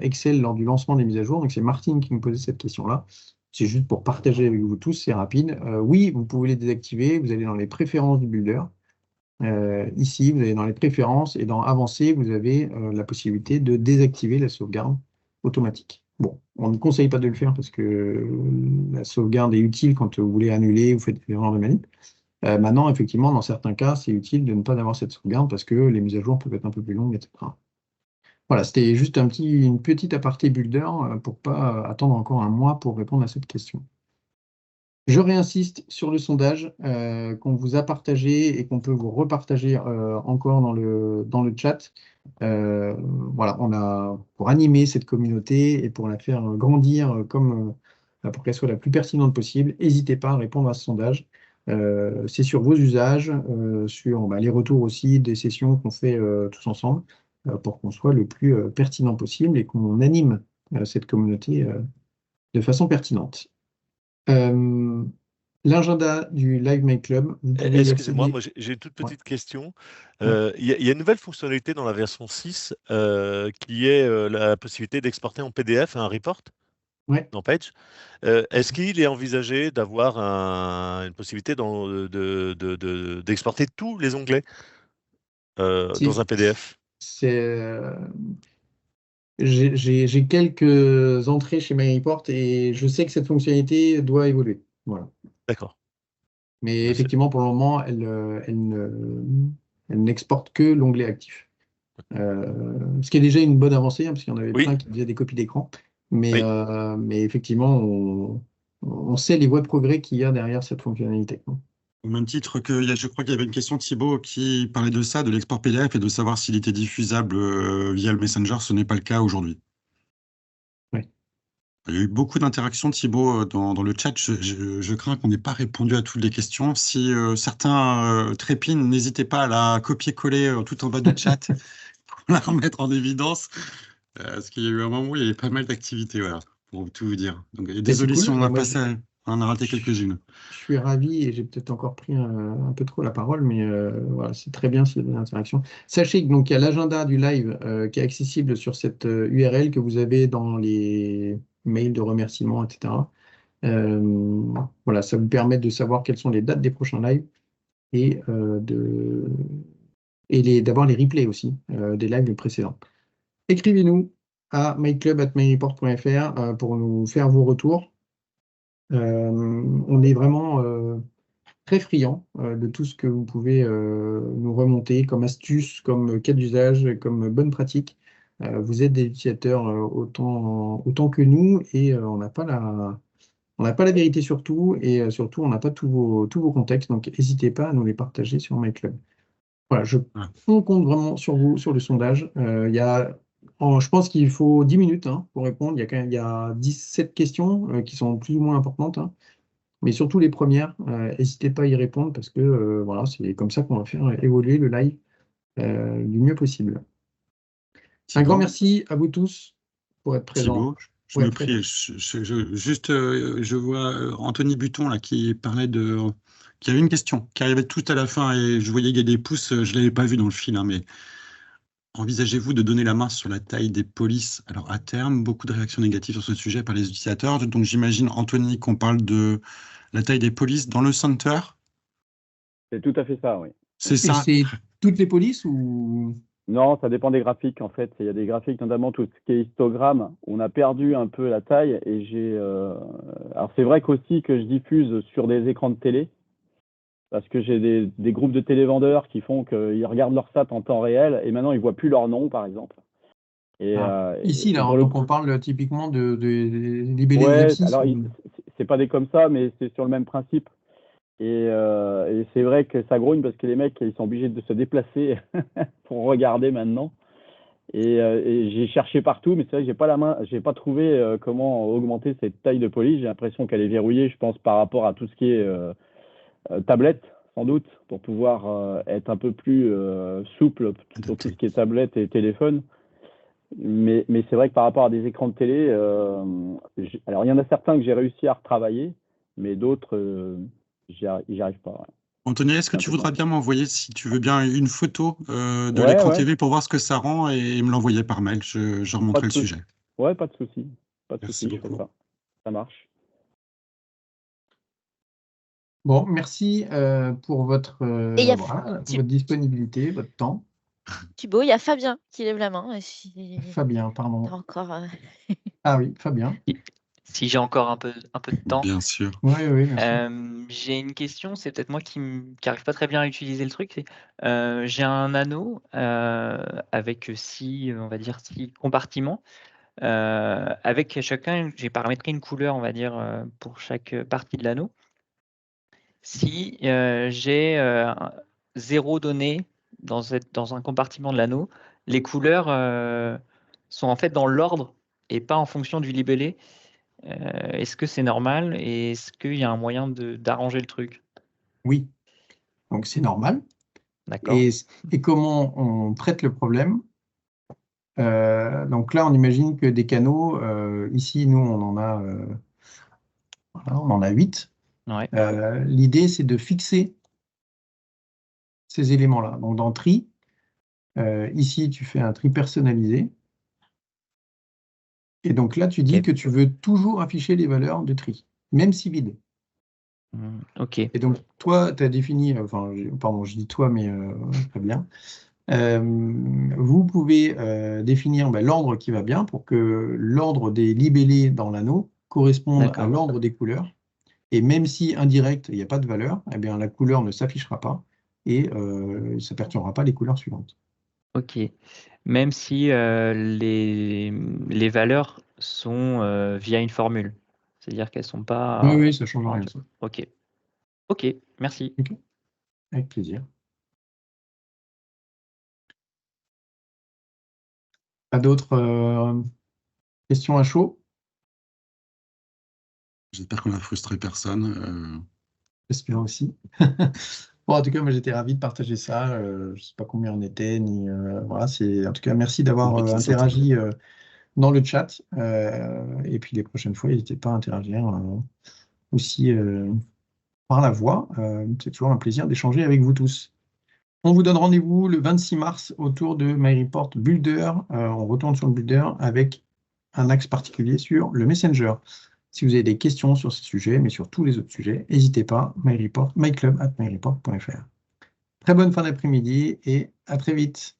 Excel lors du lancement des mises à jour? Donc c'est Martine qui me posait cette question-là. C'est juste pour partager avec vous tous, c'est rapide. Oui, vous pouvez les désactiver. Vous allez dans les préférences du builder. Ici, vous allez dans les préférences, et dans Avancées, vous avez la possibilité de désactiver la sauvegarde automatique. Bon, on ne conseille pas de le faire parce que la sauvegarde est utile quand vous voulez annuler, vous faites des erreurs de manip. Maintenant, effectivement, dans certains cas, c'est utile de ne pas avoir cette sauvegarde parce que les mises à jour peuvent être un peu plus longues, etc. Voilà, c'était juste une petite aparté builder pour ne pas attendre encore un mois pour répondre à cette question. Je réinsiste sur le sondage qu'on vous a partagé et qu'on peut vous repartager encore dans le chat. Voilà, pour animer cette communauté et pour la faire grandir pour qu'elle soit la plus pertinente possible, n'hésitez pas à répondre à ce sondage. C'est sur vos usages, sur les retours aussi des sessions qu'on fait tous ensemble, pour qu'on soit le plus pertinent possible et qu'on anime cette communauté de façon pertinente. L'agenda du Live Make Club, vous pouvez y Excusez-moi, accéder. moi j'ai une toute Ouais. petite question. Ouais. Il y a une nouvelle fonctionnalité dans la version 6 qui est la possibilité d'exporter en PDF un report Ouais. dans Page. Est-ce qu'il est envisagé d'avoir une possibilité d'exporter tous les onglets dans un PDF? J'ai quelques entrées chez MyReport et je sais que cette fonctionnalité doit évoluer. Voilà. D'accord. Mais Je sais. effectivement, pour le moment, elle n'exporte que l'onglet actif. Ce qui est déjà une bonne avancée, parce qu'il y en avait Oui, plein qui faisaient des copies d'écran. Mais oui. effectivement, on sait les voies de progrès qu'il y a derrière cette fonctionnalité. Au même titre que je crois qu'il y avait une question de Thibaut qui parlait de ça, de l'export PDF et de savoir s'il était diffusable via le Messenger. Ce n'est pas le cas aujourd'hui. Ouais. Il y a eu beaucoup d'interactions, Thibaut, dans le chat. Je crains qu'on n'ait pas répondu à toutes les questions. Si certains trépignent, n'hésitez pas à la copier-coller tout en bas du chat pour la remettre en évidence. Parce qu'il y a eu un moment où il y avait pas mal d'activités, voilà, pour tout vous dire. Donc, désolé si cool. on a Moi, on a raté quelques-unes. je suis ravi, et j'ai peut-être encore pris un peu trop la parole, mais voilà, c'est très bien s'il y a des interactions. Sachez que donc il y a l'agenda du live qui est accessible sur cette URL que vous avez dans les mails de remerciements, etc. Voilà, ça vous permet de savoir quelles sont les dates des prochains lives et d'avoir les replays aussi des lives précédents. Écrivez-nous à myclub@myreport.fr pour nous faire vos retours. On est vraiment très friand de tout ce que vous pouvez nous remonter comme astuces, comme cas d'usage, comme bonne pratique. Vous êtes des utilisateurs autant que nous, et on n'a pas la vérité sur tout, et surtout on n'a pas tous vos contextes, donc n'hésitez pas à nous les partager sur MyClub. Voilà, Voilà. on compte vraiment sur vous, sur le sondage. Je pense qu'il faut 10 minutes pour répondre. Il y a 17 questions qui sont plus ou moins importantes, mais surtout les premières, n'hésitez pas à y répondre parce que voilà, c'est comme ça qu'on va faire évoluer le live du mieux possible. Un grand Thibaut, merci à vous tous pour être présents. Thibaut, je Ouais, me prie, je vois Anthony Buton là, qui parlait qui avait une question qui arrivait tout à la fin et je voyais qu'il y a des pouces, je ne l'avais pas vu dans le fil, mais envisagez-vous de donner la main sur la taille des polices? Alors à terme, beaucoup de réactions négatives sur ce sujet par les utilisateurs, donc j'imagine Anthony qu'on parle de la taille des polices dans le center. C'est tout à fait ça, oui. C'est Et ça. c'est toutes les polices ou... Non, ça dépend des graphiques, en fait. Il y a des graphiques, notamment tout ce qui est histogramme. On a perdu un peu la taille et alors, c'est vrai qu'aussi que je diffuse sur des écrans de télé. parce que j'ai des groupes de télévendeurs qui font qu'ils regardent leur stats en temps réel et maintenant ils voient plus leur nom, par exemple. Et, Ici, et là, pour le donc coup, on parle typiquement de libellés de ouais, l'abscisse. alors c'est pas des comme ça, mais c'est sur le même principe. Et c'est vrai que ça grogne parce que les mecs, ils sont obligés de se déplacer pour regarder maintenant. Et j'ai cherché partout, mais c'est vrai que j'ai pas trouvé comment augmenter cette taille de police. J'ai l'impression qu'elle est verrouillée, je pense, par rapport à tout ce qui est tablette, sans doute, pour pouvoir être un peu plus souple sur tout ce qui est tablette et téléphone. Mais c'est vrai que par rapport à des écrans de télé, alors il y en a certains que j'ai réussi à retravailler, mais d'autres, j'y arrive pas. Ouais. Anthony, est-ce que C'est un tu peu voudrais dommage. bien m'envoyer, si tu veux bien, une photo de Ouais, l'écran ouais, TV pour voir ce que ça rend et me l'envoyer par mail? Je pas remonterai de le souci. sujet. Ouais, pas de souci. Pas de Merci souci, je fais beaucoup. ça. Ça marche. Bon, merci pour votre, Et il y a voilà, Thi- votre disponibilité, votre temps. Thibaut, il y a Fabien qui lève la main. Et si Fabien, pardon. t'as encore. Ah oui, Fabien. Si j'ai encore un peu de temps. Bien sûr. Oui, oui, bien sûr. J'ai une question, c'est peut-être moi qui n'arrive pas très bien à utiliser le truc. J'ai un anneau avec 6 compartiments. Avec chacun, j'ai paramétré une couleur, on va dire, pour chaque partie de l'anneau. Si j'ai 0 données dans un compartiment de l'anneau, les couleurs sont en fait dans l'ordre et pas en fonction du libellé. Est-ce que c'est normal et est-ce qu'il y a un moyen d'arranger le truc? Oui, donc c'est normal. D'accord. Et comment on traite le problème? Donc là, on imagine que des canaux, ici, nous, on en a, voilà, on en a 8. Ouais. L'idée, c'est de fixer ces éléments-là. Donc dans tri, ici, tu fais un tri personnalisé. Et donc là, tu dis Ok. que tu veux toujours afficher les valeurs de tri, même si vide. Ok. Et donc, toi, tu as défini, pardon, je dis toi, mais très bien. Vous pouvez définir l'ordre qui va bien pour que l'ordre des libellés dans l'anneau corresponde à D'accord. l'ordre des couleurs. Et même si indirect, il n'y a pas de valeur, eh bien, la couleur ne s'affichera pas et ça ne perturbera pas les couleurs suivantes. Ok. Même si les valeurs sont via une formule. C'est-à-dire qu'elles sont pas. Oui, oui, ça ne change rien. Ça. Ok. Ok, merci. Ok. Avec plaisir. Pas d'autres questions à chaud? J'espère qu'on n'a frustré personne. J'espère aussi. Bon, en tout cas, moi j'étais ravi de partager ça. Je ne sais pas combien on était, ni voilà. En tout cas, merci d'avoir Une petite interagi dans le chat. Et puis les prochaines fois, n'hésitez pas à interagir aussi par la voix. C'est toujours un plaisir d'échanger avec vous tous. On vous donne rendez-vous le 26 mars autour de MyReport Builder. On retourne sur le Builder avec un axe particulier sur le Messenger. Si vous avez des questions sur ce sujet, mais sur tous les autres sujets, n'hésitez pas, myclub@myreport.fr. Très bonne fin d'après-midi et à très vite.